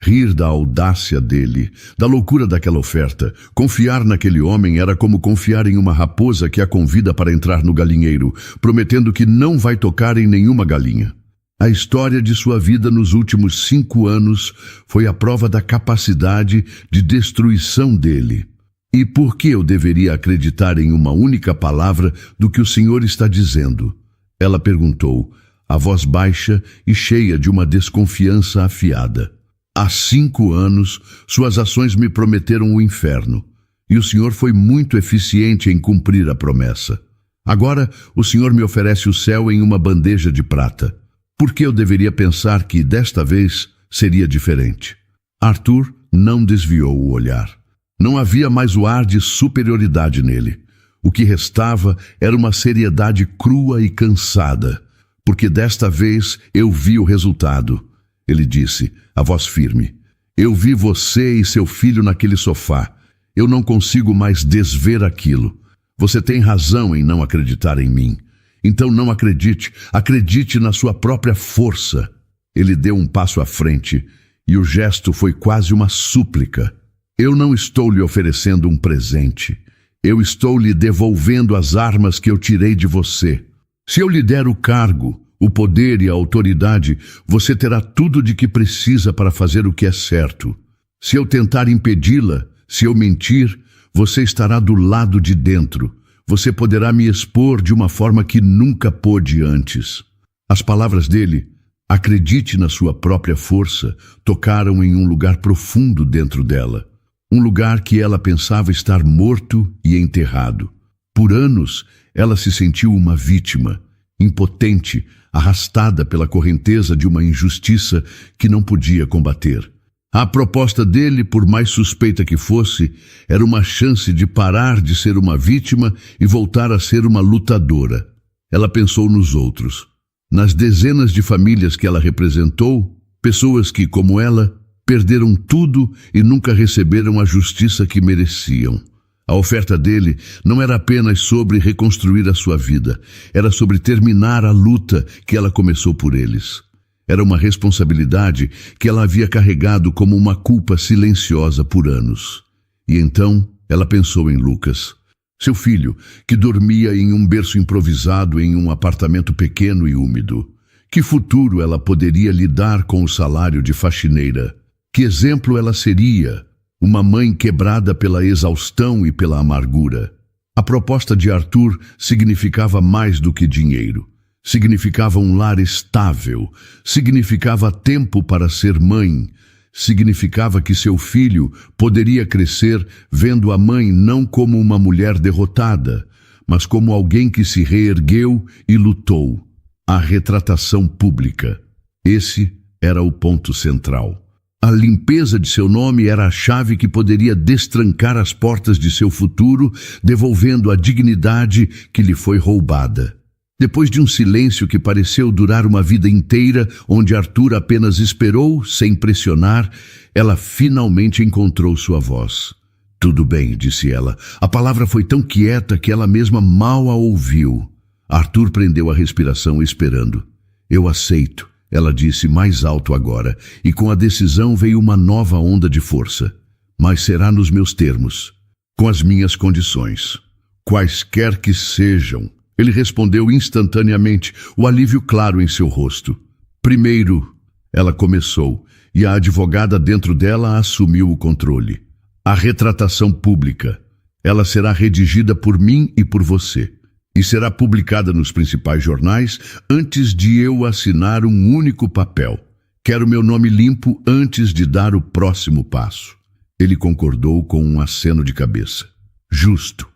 Rir da audácia dele, da loucura daquela oferta. Confiar naquele homem era como confiar em uma raposa que a convida para entrar no galinheiro, prometendo que não vai tocar em nenhuma galinha. A história de sua vida nos últimos 5 anos foi a prova da capacidade de destruição dele. E por que eu deveria acreditar em uma única palavra do que o Senhor está dizendo? Ela perguntou, a voz baixa e cheia de uma desconfiança afiada. Há 5 anos, suas ações me prometeram o inferno, e o Senhor foi muito eficiente em cumprir a promessa. Agora, o Senhor me oferece o céu em uma bandeja de prata. Por que eu deveria pensar que, desta vez, seria diferente? Arthur não desviou o olhar. Não havia mais o ar de superioridade nele. O que restava era uma seriedade crua e cansada, porque desta vez eu vi o resultado. Ele disse, a voz firme, eu vi você e seu filho naquele sofá. Eu não consigo mais desver aquilo. Você tem razão em não acreditar em mim. Então não acredite, acredite na sua própria força. Ele deu um passo à frente e o gesto foi quase uma súplica. Eu não estou lhe oferecendo um presente. Eu estou lhe devolvendo as armas que eu tirei de você. Se eu lhe der o cargo, o poder e a autoridade, você terá tudo de que precisa para fazer o que é certo. Se eu tentar impedi-la, se eu mentir, você estará do lado de dentro. Você poderá me expor de uma forma que nunca pôde antes. As palavras dele, acredite na sua própria força, tocaram em um lugar profundo dentro dela. Um lugar que ela pensava estar morto e enterrado. Por anos, ela se sentiu uma vítima, impotente, arrastada pela correnteza de uma injustiça que não podia combater. A proposta dele, por mais suspeita que fosse, era uma chance de parar de ser uma vítima e voltar a ser uma lutadora. Ela pensou nos outros, nas dezenas de famílias que ela representou, pessoas que, como ela, perderam tudo e nunca receberam a justiça que mereciam. A oferta dele não era apenas sobre reconstruir a sua vida, era sobre terminar a luta que ela começou por eles. Era uma responsabilidade que ela havia carregado como uma culpa silenciosa por anos. E então ela pensou em Lucas, seu filho, que dormia em um berço improvisado em um apartamento pequeno e úmido. Que futuro ela poderia lhe dar com o salário de faxineira? Que exemplo ela seria? Uma mãe quebrada pela exaustão e pela amargura. A proposta de Arthur significava mais do que dinheiro. Significava um lar estável, significava tempo para ser mãe, significava que seu filho poderia crescer vendo a mãe não como uma mulher derrotada, mas como alguém que se reergueu e lutou. A retratação pública. Esse era o ponto central. A limpeza de seu nome era a chave que poderia destrancar as portas de seu futuro, devolvendo a dignidade que lhe foi roubada. Depois de um silêncio que pareceu durar uma vida inteira, onde Arthur apenas esperou, sem pressionar, ela finalmente encontrou sua voz. Tudo bem, disse ela. A palavra foi tão quieta que ela mesma mal a ouviu. Arthur prendeu a respiração esperando. Eu aceito, ela disse mais alto agora, e com a decisão veio uma nova onda de força. Mas será nos meus termos, com as minhas condições. Quaisquer que sejam. Ele respondeu instantaneamente, o alívio claro em seu rosto. Primeiro, ela começou, e a advogada dentro dela assumiu o controle. A retratação pública. Ela será redigida por mim e por você, e será publicada nos principais jornais antes de eu assinar um único papel. Quero meu nome limpo antes de dar o próximo passo. Ele concordou com um aceno de cabeça. Justo.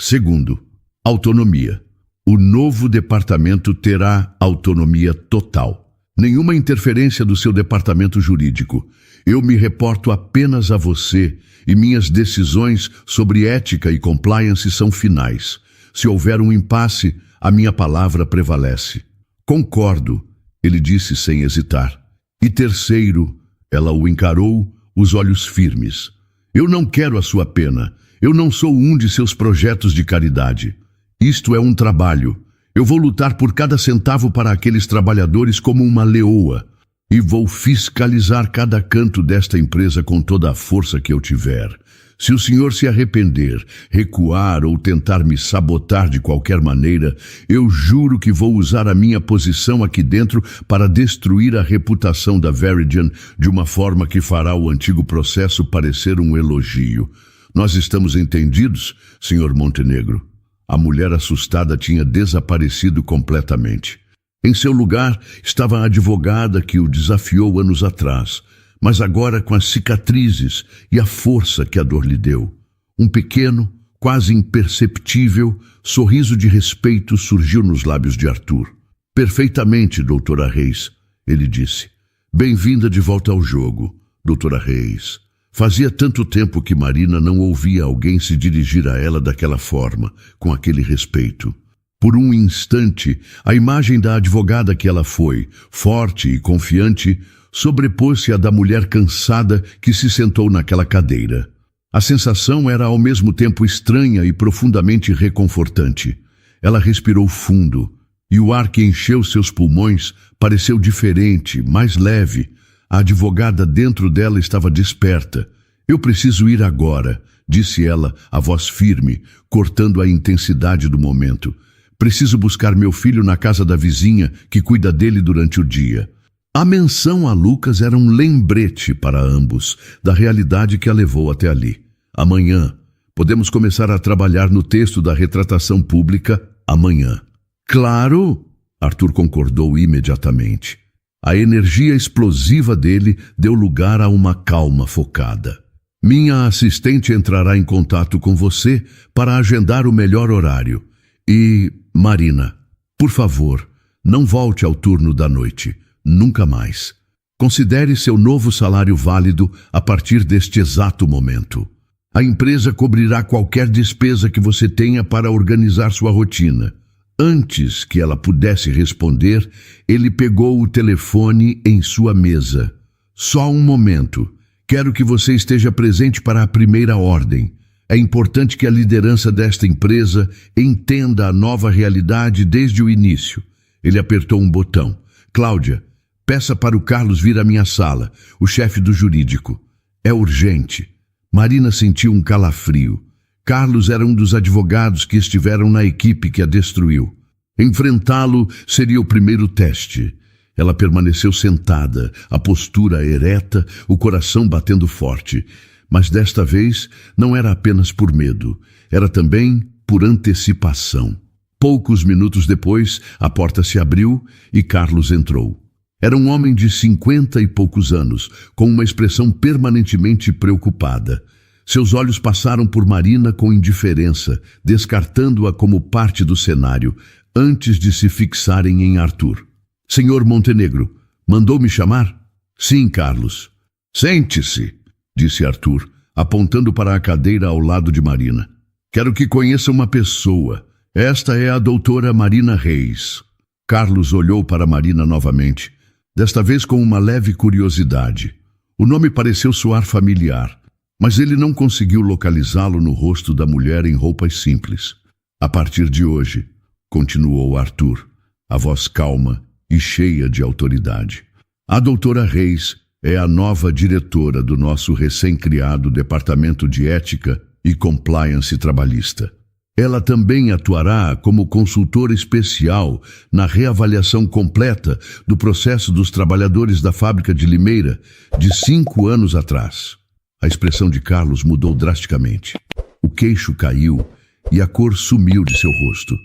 Segundo, autonomia. O novo departamento terá autonomia total. Nenhuma interferência do seu departamento jurídico. Eu me reporto apenas a você e minhas decisões sobre ética e compliance são finais. Se houver um impasse, a minha palavra prevalece. Concordo, ele disse sem hesitar. E terceiro, ela o encarou, os olhos firmes. Eu não quero a sua pena. Eu não sou um de seus projetos de caridade. Isto é um trabalho. Eu vou lutar por cada centavo para aqueles trabalhadores como uma leoa. E vou fiscalizar cada canto desta empresa com toda a força que eu tiver. Se o senhor se arrepender, recuar ou tentar me sabotar de qualquer maneira, eu juro que vou usar a minha posição aqui dentro para destruir a reputação da Veridian de uma forma que fará o antigo processo parecer um elogio. Nós estamos entendidos, senhor Montenegro? A mulher assustada tinha desaparecido completamente. Em seu lugar estava a advogada que o desafiou anos atrás, mas agora com as cicatrizes e a força que a dor lhe deu. Um pequeno, quase imperceptível, sorriso de respeito surgiu nos lábios de Arthur. Perfeitamente, doutora Reis, ele disse. Bem-vinda de volta ao jogo, doutora Reis. Fazia tanto tempo que Marina não ouvia alguém se dirigir a ela daquela forma, com aquele respeito. Por um instante, a imagem da advogada que ela foi, forte e confiante, sobrepôs-se à da mulher cansada que se sentou naquela cadeira. A sensação era ao mesmo tempo estranha e profundamente reconfortante. Ela respirou fundo, e o ar que encheu seus pulmões pareceu diferente, mais leve. A advogada dentro dela estava desperta. Eu preciso ir agora, disse ela, a voz firme, cortando a intensidade do momento. Preciso buscar meu filho na casa da vizinha que cuida dele durante o dia. A menção a Lucas era um lembrete para ambos da realidade que a levou até ali. Amanhã, podemos começar a trabalhar no texto da retratação pública amanhã. Claro, Arthur concordou imediatamente. A energia explosiva dele deu lugar a uma calma focada. Minha assistente entrará em contato com você para agendar o melhor horário. E, Marina, por favor, não volte ao turno da noite. Nunca mais. Considere seu novo salário válido a partir deste exato momento. A empresa cobrirá qualquer despesa que você tenha para organizar sua rotina. Antes que ela pudesse responder, ele pegou o telefone em sua mesa. Só um momento. Quero que você esteja presente para a primeira ordem. É importante que a liderança desta empresa entenda a nova realidade desde o início. Ele apertou um botão. Cláudia, peça para o Carlos vir à minha sala, o chefe do jurídico. É urgente. Marina sentiu um calafrio. Carlos era um dos advogados que estiveram na equipe que a destruiu. Enfrentá-lo seria o primeiro teste. Ela permaneceu sentada, a postura ereta, o coração batendo forte. Mas desta vez não era apenas por medo, era também por antecipação. Poucos minutos depois, a porta se abriu e Carlos entrou. Era um homem de 50 e poucos anos, com uma expressão permanentemente preocupada. Seus olhos passaram por Marina com indiferença, descartando-a como parte do cenário, antes de se fixarem em Arthur. Senhor Montenegro, mandou me chamar? Sim, Carlos. Sente-se, disse Arthur, apontando para a cadeira ao lado de Marina. Quero que conheça uma pessoa. Esta é a doutora Marina Reis. Carlos olhou para Marina novamente, desta vez com uma leve curiosidade. O nome pareceu soar familiar, mas ele não conseguiu localizá-lo no rosto da mulher em roupas simples. A partir de hoje, continuou Arthur, a voz calma e cheia de autoridade. A doutora Reis é a nova diretora do nosso recém-criado Departamento de Ética e Compliance Trabalhista. Ela também atuará como consultora especial na reavaliação completa do processo dos trabalhadores da fábrica de Limeira de 5 anos atrás. A expressão de Carlos mudou drasticamente. O queixo caiu e a cor sumiu de seu rosto.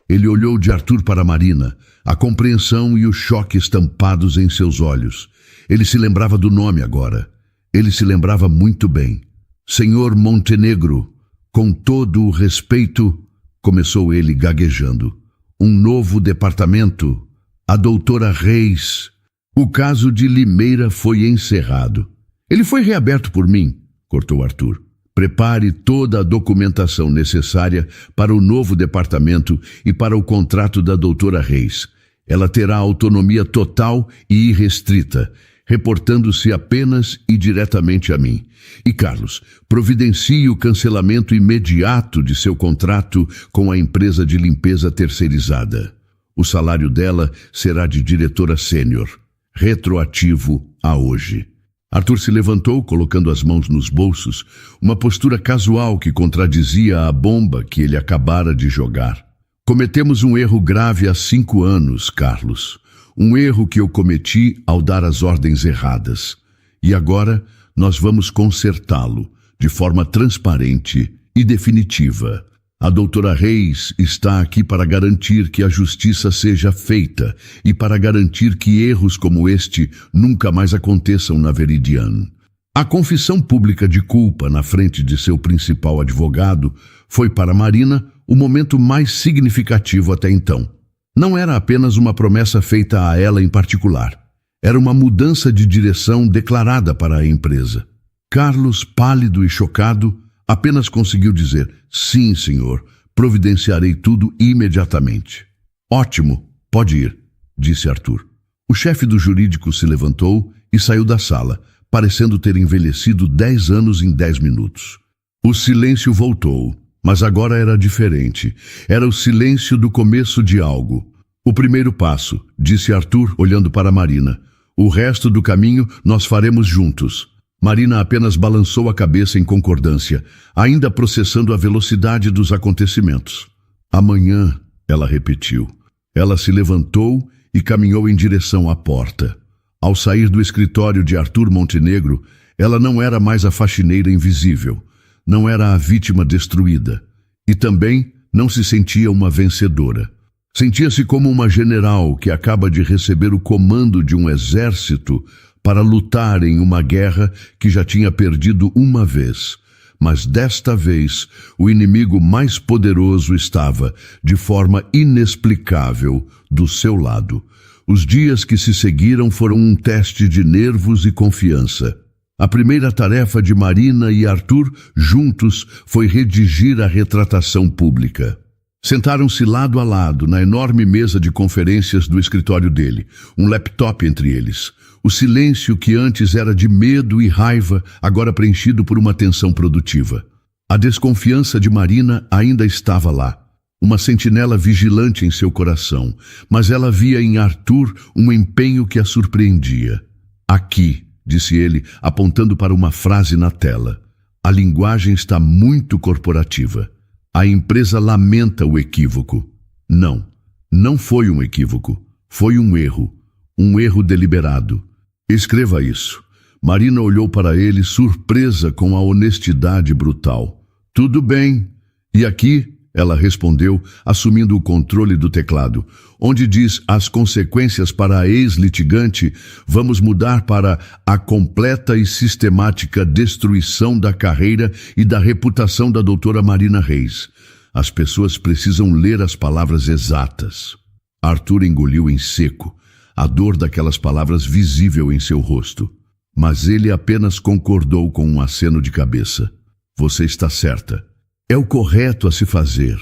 Ele olhou de Arthur para Marina, a compreensão e o choque estampados em seus olhos. Ele se lembrava do nome agora. Ele se lembrava muito bem. Senhor Montenegro, com todo o respeito, começou ele gaguejando. Um novo departamento, a doutora Reis. O caso de Limeira foi encerrado. Ele foi reaberto por mim, cortou Arthur. Prepare toda a documentação necessária para o novo departamento e para o contrato da doutora Reis. Ela terá autonomia total e irrestrita, reportando-se apenas e diretamente a mim. E Carlos, providencie o cancelamento imediato de seu contrato com a empresa de limpeza terceirizada. O salário dela será de diretora sênior, retroativo a hoje. Arthur se levantou, colocando as mãos nos bolsos, uma postura casual que contradizia a bomba que ele acabara de jogar. Cometemos um erro grave há 5 anos, Carlos. Um erro que eu cometi ao dar as ordens erradas. E agora nós vamos consertá-lo, de forma transparente e definitiva. A doutora Reis está aqui para garantir que a justiça seja feita e para garantir que erros como este nunca mais aconteçam na Veridian. A confissão pública de culpa na frente de seu principal advogado foi para Marina o momento mais significativo até então. Não era apenas uma promessa feita a ela em particular. Era uma mudança de direção declarada para a empresa. Carlos, pálido e chocado, apenas conseguiu dizer: sim, senhor, providenciarei tudo imediatamente. Ótimo, pode ir, disse Arthur. O chefe do jurídico se levantou e saiu da sala, parecendo ter envelhecido 10 anos em 10 minutos. O silêncio voltou, mas agora era diferente. Era o silêncio do começo de algo. O primeiro passo, disse Arthur, olhando para Marina. O resto do caminho nós faremos juntos. Marina apenas balançou a cabeça em concordância, ainda processando a velocidade dos acontecimentos. Amanhã, ela repetiu. Ela se levantou e caminhou em direção à porta. Ao sair do escritório de Arthur Montenegro, ela não era mais a faxineira invisível, não era a vítima destruída, e também não se sentia uma vencedora. Sentia-se como uma general que acaba de receber o comando de um exército para lutar em uma guerra que já tinha perdido uma vez. Mas desta vez, o inimigo mais poderoso estava, de forma inexplicável, do seu lado. Os dias que se seguiram foram um teste de nervos e confiança. A primeira tarefa de Marina e Arthur, juntos, foi redigir a retratação pública. Sentaram-se lado a lado na enorme mesa de conferências do escritório dele, um laptop entre eles. O silêncio que antes era de medo e raiva, agora preenchido por uma tensão produtiva. A desconfiança de Marina ainda estava lá, uma sentinela vigilante em seu coração, mas ela via em Arthur um empenho que a surpreendia. Aqui, disse ele, apontando para uma frase na tela. A linguagem está muito corporativa. A empresa lamenta o equívoco. Não foi um equívoco. Foi um erro deliberado. Escreva isso. Marina olhou para ele, surpresa com a honestidade brutal. Tudo bem. E aqui, ela respondeu, assumindo o controle do teclado, onde diz as consequências para a ex-litigante, vamos mudar para a completa e sistemática destruição da carreira e da reputação da doutora Marina Reis. As pessoas precisam ler as palavras exatas. Arthur engoliu em seco, a dor daquelas palavras visível em seu rosto. Mas ele apenas concordou com um aceno de cabeça. Você está certa. É o correto a se fazer.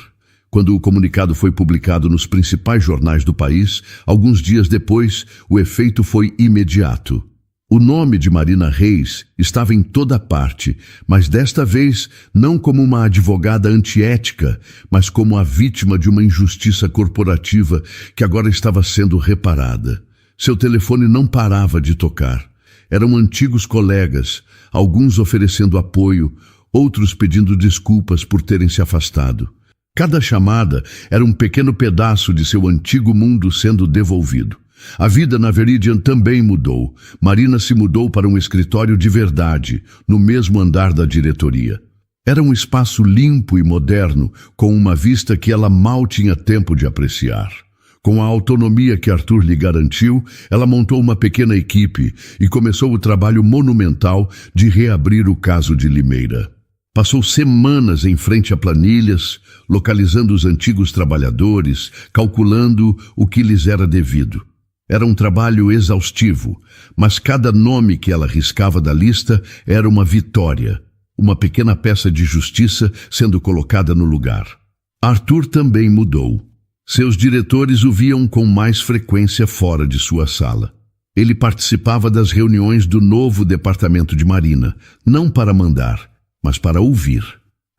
Quando o comunicado foi publicado nos principais jornais do país, alguns dias depois, o efeito foi imediato. O nome de Marina Reis estava em toda parte, mas desta vez não como uma advogada antiética, mas como a vítima de uma injustiça corporativa que agora estava sendo reparada. Seu telefone não parava de tocar. Eram antigos colegas, alguns oferecendo apoio, outros pedindo desculpas por terem se afastado. Cada chamada era um pequeno pedaço de seu antigo mundo sendo devolvido. A vida na Veridian também mudou. Marina se mudou para um escritório de verdade, no mesmo andar da diretoria. Era um espaço limpo e moderno, com uma vista que ela mal tinha tempo de apreciar. Com a autonomia que Arthur lhe garantiu, ela montou uma pequena equipe e começou o trabalho monumental de reabrir o caso de Limeira. Passou semanas em frente a planilhas, localizando os antigos trabalhadores, calculando o que lhes era devido. Era um trabalho exaustivo, mas cada nome que ela riscava da lista era uma vitória, uma pequena peça de justiça sendo colocada no lugar. Arthur também mudou. Seus diretores o viam com mais frequência fora de sua sala. Ele participava das reuniões do novo departamento de Marina, não para mandar, mas para ouvir.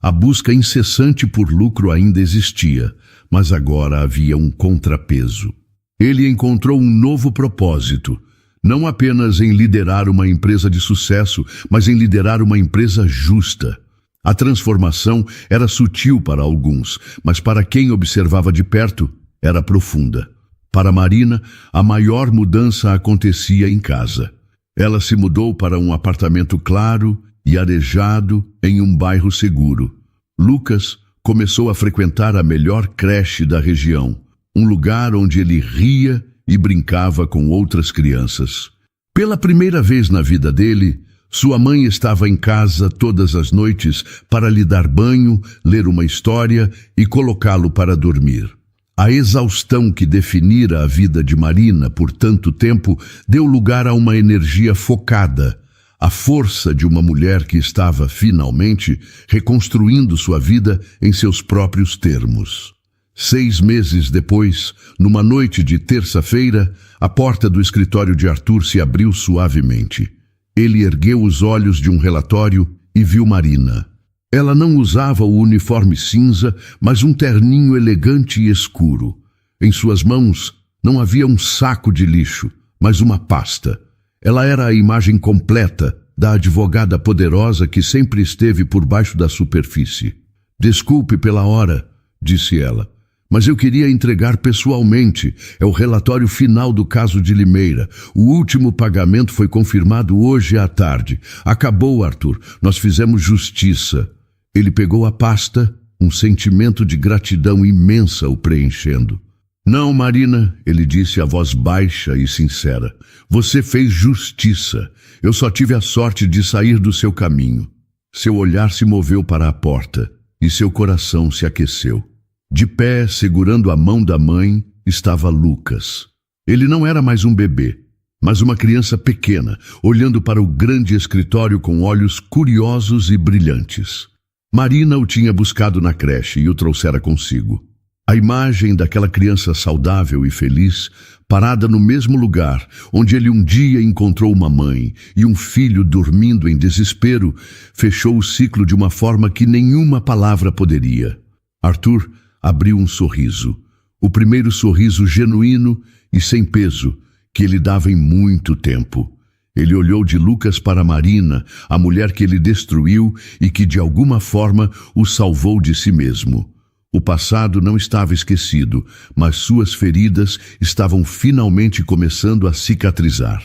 A busca incessante por lucro ainda existia, mas agora havia um contrapeso. Ele encontrou um novo propósito, não apenas em liderar uma empresa de sucesso, mas em liderar uma empresa justa. A transformação era sutil para alguns, mas para quem observava de perto, era profunda. Para Marina, a maior mudança acontecia em casa. Ela se mudou para um apartamento claro e arejado em um bairro seguro. Lucas começou a frequentar a melhor creche da região, um lugar onde ele ria e brincava com outras crianças. Pela primeira vez na vida dele, sua mãe estava em casa todas as noites para lhe dar banho, ler uma história e colocá-lo para dormir. A exaustão que definira a vida de Marina por tanto tempo deu lugar a uma energia focada, a força de uma mulher que estava, finalmente, reconstruindo sua vida em seus próprios termos. 6 meses depois, numa noite de terça-feira, a porta do escritório de Arthur se abriu suavemente. Ele ergueu os olhos de um relatório e viu Marina. Ela não usava o uniforme cinza, mas um terninho elegante e escuro. Em suas mãos não havia um saco de lixo, mas uma pasta. Ela era a imagem completa da advogada poderosa que sempre esteve por baixo da superfície. "Desculpe pela hora", disse ela, "mas eu queria entregar pessoalmente. É o relatório final do caso de Limeira. O último pagamento foi confirmado hoje à tarde. Acabou, Arthur. Nós fizemos justiça." Ele pegou a pasta, um sentimento de gratidão imensa o preenchendo. "Não, Marina", ele disse a voz baixa e sincera. "Você fez justiça. Eu só tive a sorte de sair do seu caminho." Seu olhar se moveu para a porta e seu coração se aqueceu. De pé, segurando a mão da mãe, estava Lucas. Ele não era mais um bebê, mas uma criança pequena, olhando para o grande escritório com olhos curiosos e brilhantes. Marina o tinha buscado na creche e o trouxera consigo. A imagem daquela criança saudável e feliz, parada no mesmo lugar onde ele um dia encontrou uma mãe e um filho dormindo em desespero, fechou o ciclo de uma forma que nenhuma palavra poderia. Arthur abriu um sorriso, o primeiro sorriso genuíno e sem peso que ele dava em muito tempo. Ele olhou de Lucas para Marina, a mulher que ele destruiu e que de alguma forma o salvou de si mesmo. O passado não estava esquecido, mas suas feridas estavam finalmente começando a cicatrizar.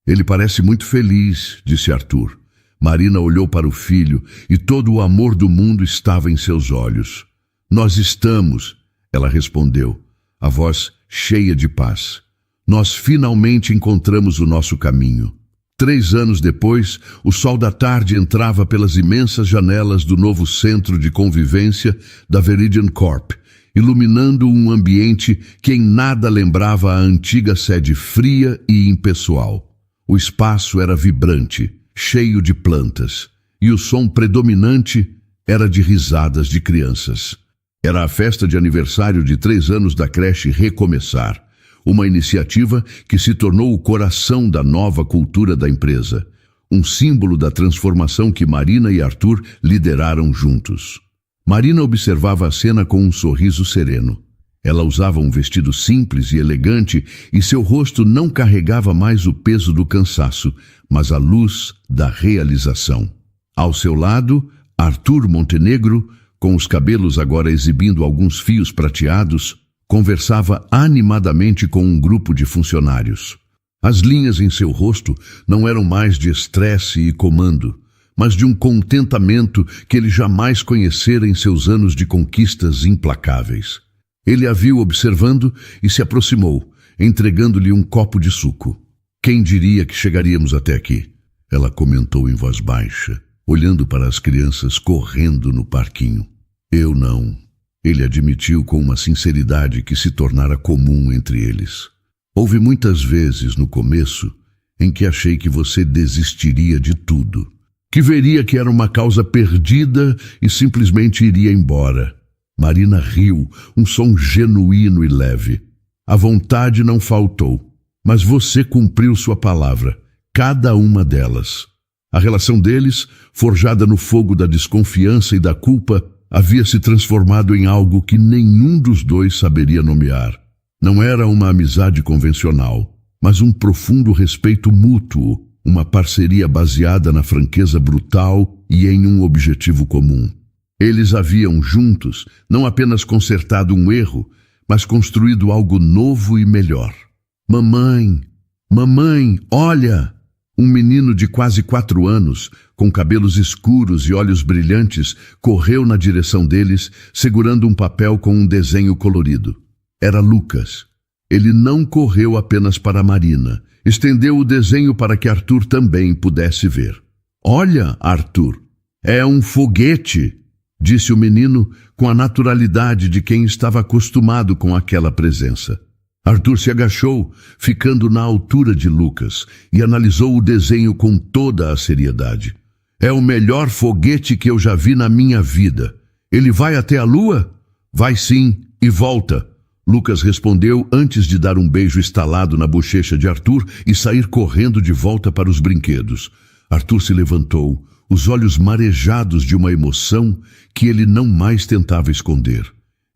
"Ele parece muito feliz", disse Arthur. Marina olhou para o filho e todo o amor do mundo estava em seus olhos. "Nós estamos", ela respondeu, a voz cheia de paz. "Nós finalmente encontramos o nosso caminho." 3 anos depois, o sol da tarde entrava pelas imensas janelas do novo centro de convivência da Veridian Corp, iluminando um ambiente que em nada lembrava a antiga sede fria e impessoal. O espaço era vibrante, cheio de plantas, e o som predominante era de risadas de crianças. Era a festa de aniversário de 3 anos da creche Recomeçar, uma iniciativa que se tornou o coração da nova cultura da empresa, um símbolo da transformação que Marina e Arthur lideraram juntos. Marina observava a cena com um sorriso sereno. Ela usava um vestido simples e elegante e seu rosto não carregava mais o peso do cansaço, mas a luz da realização. Ao seu lado, Arthur Montenegro com os cabelos agora exibindo alguns fios prateados, conversava animadamente com um grupo de funcionários. As linhas em seu rosto não eram mais de estresse e comando, mas de um contentamento que ele jamais conhecera em seus anos de conquistas implacáveis. Ele a viu observando e se aproximou, entregando-lhe um copo de suco. Quem diria que chegaríamos até aqui? Ela comentou em voz baixa, olhando para as crianças correndo no parquinho. Eu não. Ele admitiu com uma sinceridade que se tornara comum entre eles. Houve muitas vezes no começo em que achei que você desistiria de tudo, que veria que era uma causa perdida e simplesmente iria embora. Marina riu, um som genuíno e leve. A vontade não faltou, mas você cumpriu sua palavra, cada uma delas. A relação deles, forjada no fogo da desconfiança e da culpa, havia se transformado em algo que nenhum dos dois saberia nomear. Não era uma amizade convencional, mas um profundo respeito mútuo, uma parceria baseada na franqueza brutal e em um objetivo comum. Eles haviam juntos não apenas consertado um erro, mas construído algo novo e melhor. Mamãe, mamãe, olha! Um menino de quase 4 anos, com cabelos escuros e olhos brilhantes, correu na direção deles, segurando um papel com um desenho colorido. Era Lucas. Ele não correu apenas para Marina. Estendeu o desenho para que Arthur também pudesse ver. Olha, Arthur, é um foguete, disse o menino com a naturalidade de quem estava acostumado com aquela presença. Arthur se agachou, ficando na altura de Lucas, e analisou o desenho com toda a seriedade. É o melhor foguete que eu já vi na minha vida. Ele vai até a lua? Vai sim, e volta. Lucas respondeu antes de dar um beijo estalado na bochecha de Arthur e sair correndo de volta para os brinquedos. Arthur se levantou, os olhos marejados de uma emoção que ele não mais tentava esconder.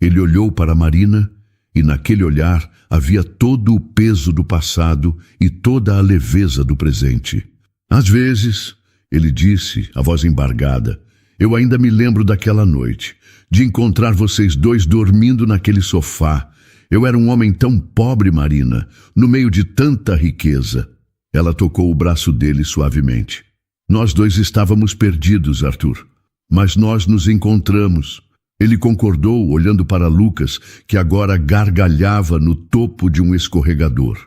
Ele olhou para Marina e naquele olhar havia todo o peso do passado e toda a leveza do presente. Às vezes, ele disse, a voz embargada, eu ainda me lembro daquela noite, de encontrar vocês dois dormindo naquele sofá. Eu era um homem tão pobre, Marina, no meio de tanta riqueza. Ela tocou o braço dele suavemente. Nós dois estávamos perdidos, Arthur, mas nós nos encontramos. Ele concordou, olhando para Lucas, que agora gargalhava no topo de um escorregador.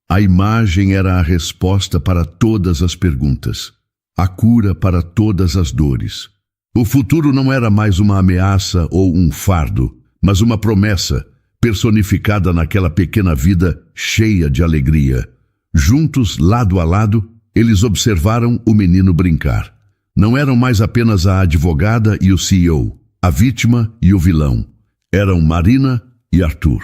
A imagem era a resposta para todas as perguntas, a cura para todas as dores. O futuro não era mais uma ameaça ou um fardo, mas uma promessa, personificada naquela pequena vida cheia de alegria. Juntos, lado a lado, eles observaram o menino brincar. Não eram mais apenas a advogada e o CEO, a vítima e o vilão. Eram Marina e Arthur.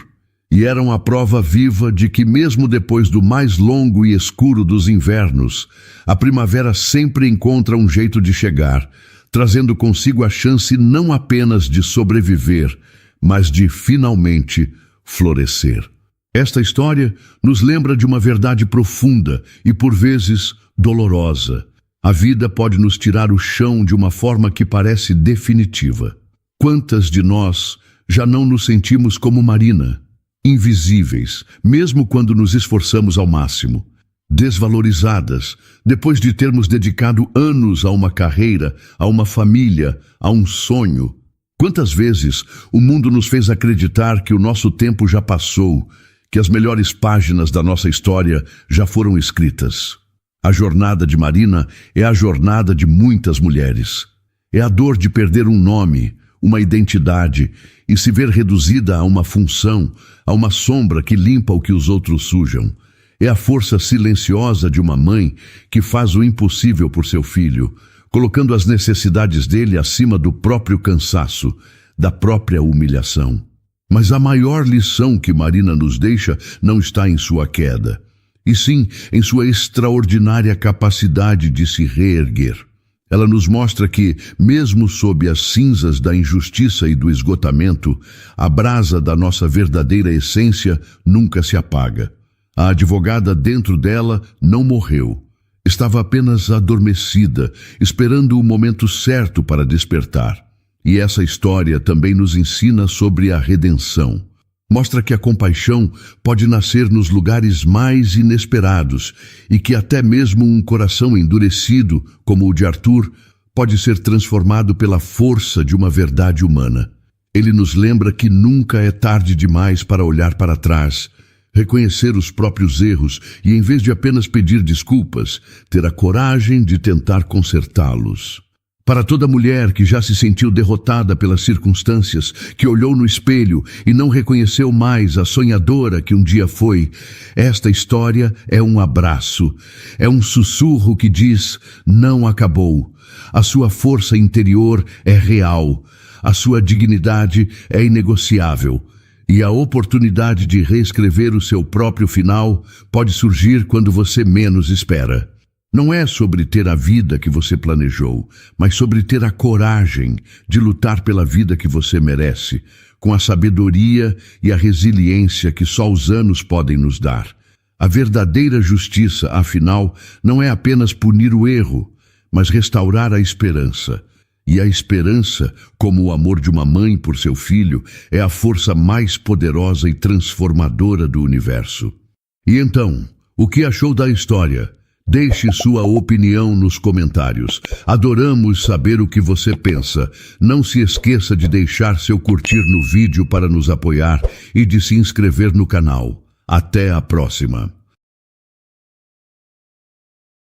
E eram a prova viva de que mesmo depois do mais longo e escuro dos invernos, a primavera sempre encontra um jeito de chegar, trazendo consigo a chance não apenas de sobreviver, mas de finalmente florescer. Esta história nos lembra de uma verdade profunda e, por vezes, dolorosa. A vida pode nos tirar o chão de uma forma que parece definitiva. Quantas de nós já não nos sentimos como Marina, invisíveis, mesmo quando nos esforçamos ao máximo, desvalorizadas, depois de termos dedicado anos a uma carreira, a uma família, a um sonho? Quantas vezes o mundo nos fez acreditar que o nosso tempo já passou, que as melhores páginas da nossa história já foram escritas? A jornada de Marina é a jornada de muitas mulheres. É a dor de perder um nome, uma identidade, e se ver reduzida a uma função, a uma sombra que limpa o que os outros sujam. É a força silenciosa de uma mãe que faz o impossível por seu filho, colocando as necessidades dele acima do próprio cansaço, da própria humilhação. Mas a maior lição que Marina nos deixa não está em sua queda, e sim em sua extraordinária capacidade de se reerguer. Ela nos mostra que, mesmo sob as cinzas da injustiça e do esgotamento, a brasa da nossa verdadeira essência nunca se apaga. A advogada dentro dela não morreu. Estava apenas adormecida, esperando o momento certo para despertar. E essa história também nos ensina sobre a redenção. Mostra que a compaixão pode nascer nos lugares mais inesperados e que até mesmo um coração endurecido, como o de Arthur, pode ser transformado pela força de uma verdade humana. Ele nos lembra que nunca é tarde demais para olhar para trás, reconhecer os próprios erros e, em vez de apenas pedir desculpas, ter a coragem de tentar consertá-los. Para toda mulher que já se sentiu derrotada pelas circunstâncias, que olhou no espelho e não reconheceu mais a sonhadora que um dia foi, esta história é um abraço, é um sussurro que diz: não acabou. A sua força interior é real, a sua dignidade é inegociável. E a oportunidade de reescrever o seu próprio final pode surgir quando você menos espera. Não é sobre ter a vida que você planejou, mas sobre ter a coragem de lutar pela vida que você merece, com a sabedoria e a resiliência que só os anos podem nos dar. A verdadeira justiça, afinal, não é apenas punir o erro, mas restaurar a esperança. E a esperança, como o amor de uma mãe por seu filho, é a força mais poderosa e transformadora do universo. E então, o que achou da história? Deixe sua opinião nos comentários. Adoramos saber o que você pensa. Não se esqueça de deixar seu curtir no vídeo para nos apoiar e de se inscrever no canal. Até a próxima!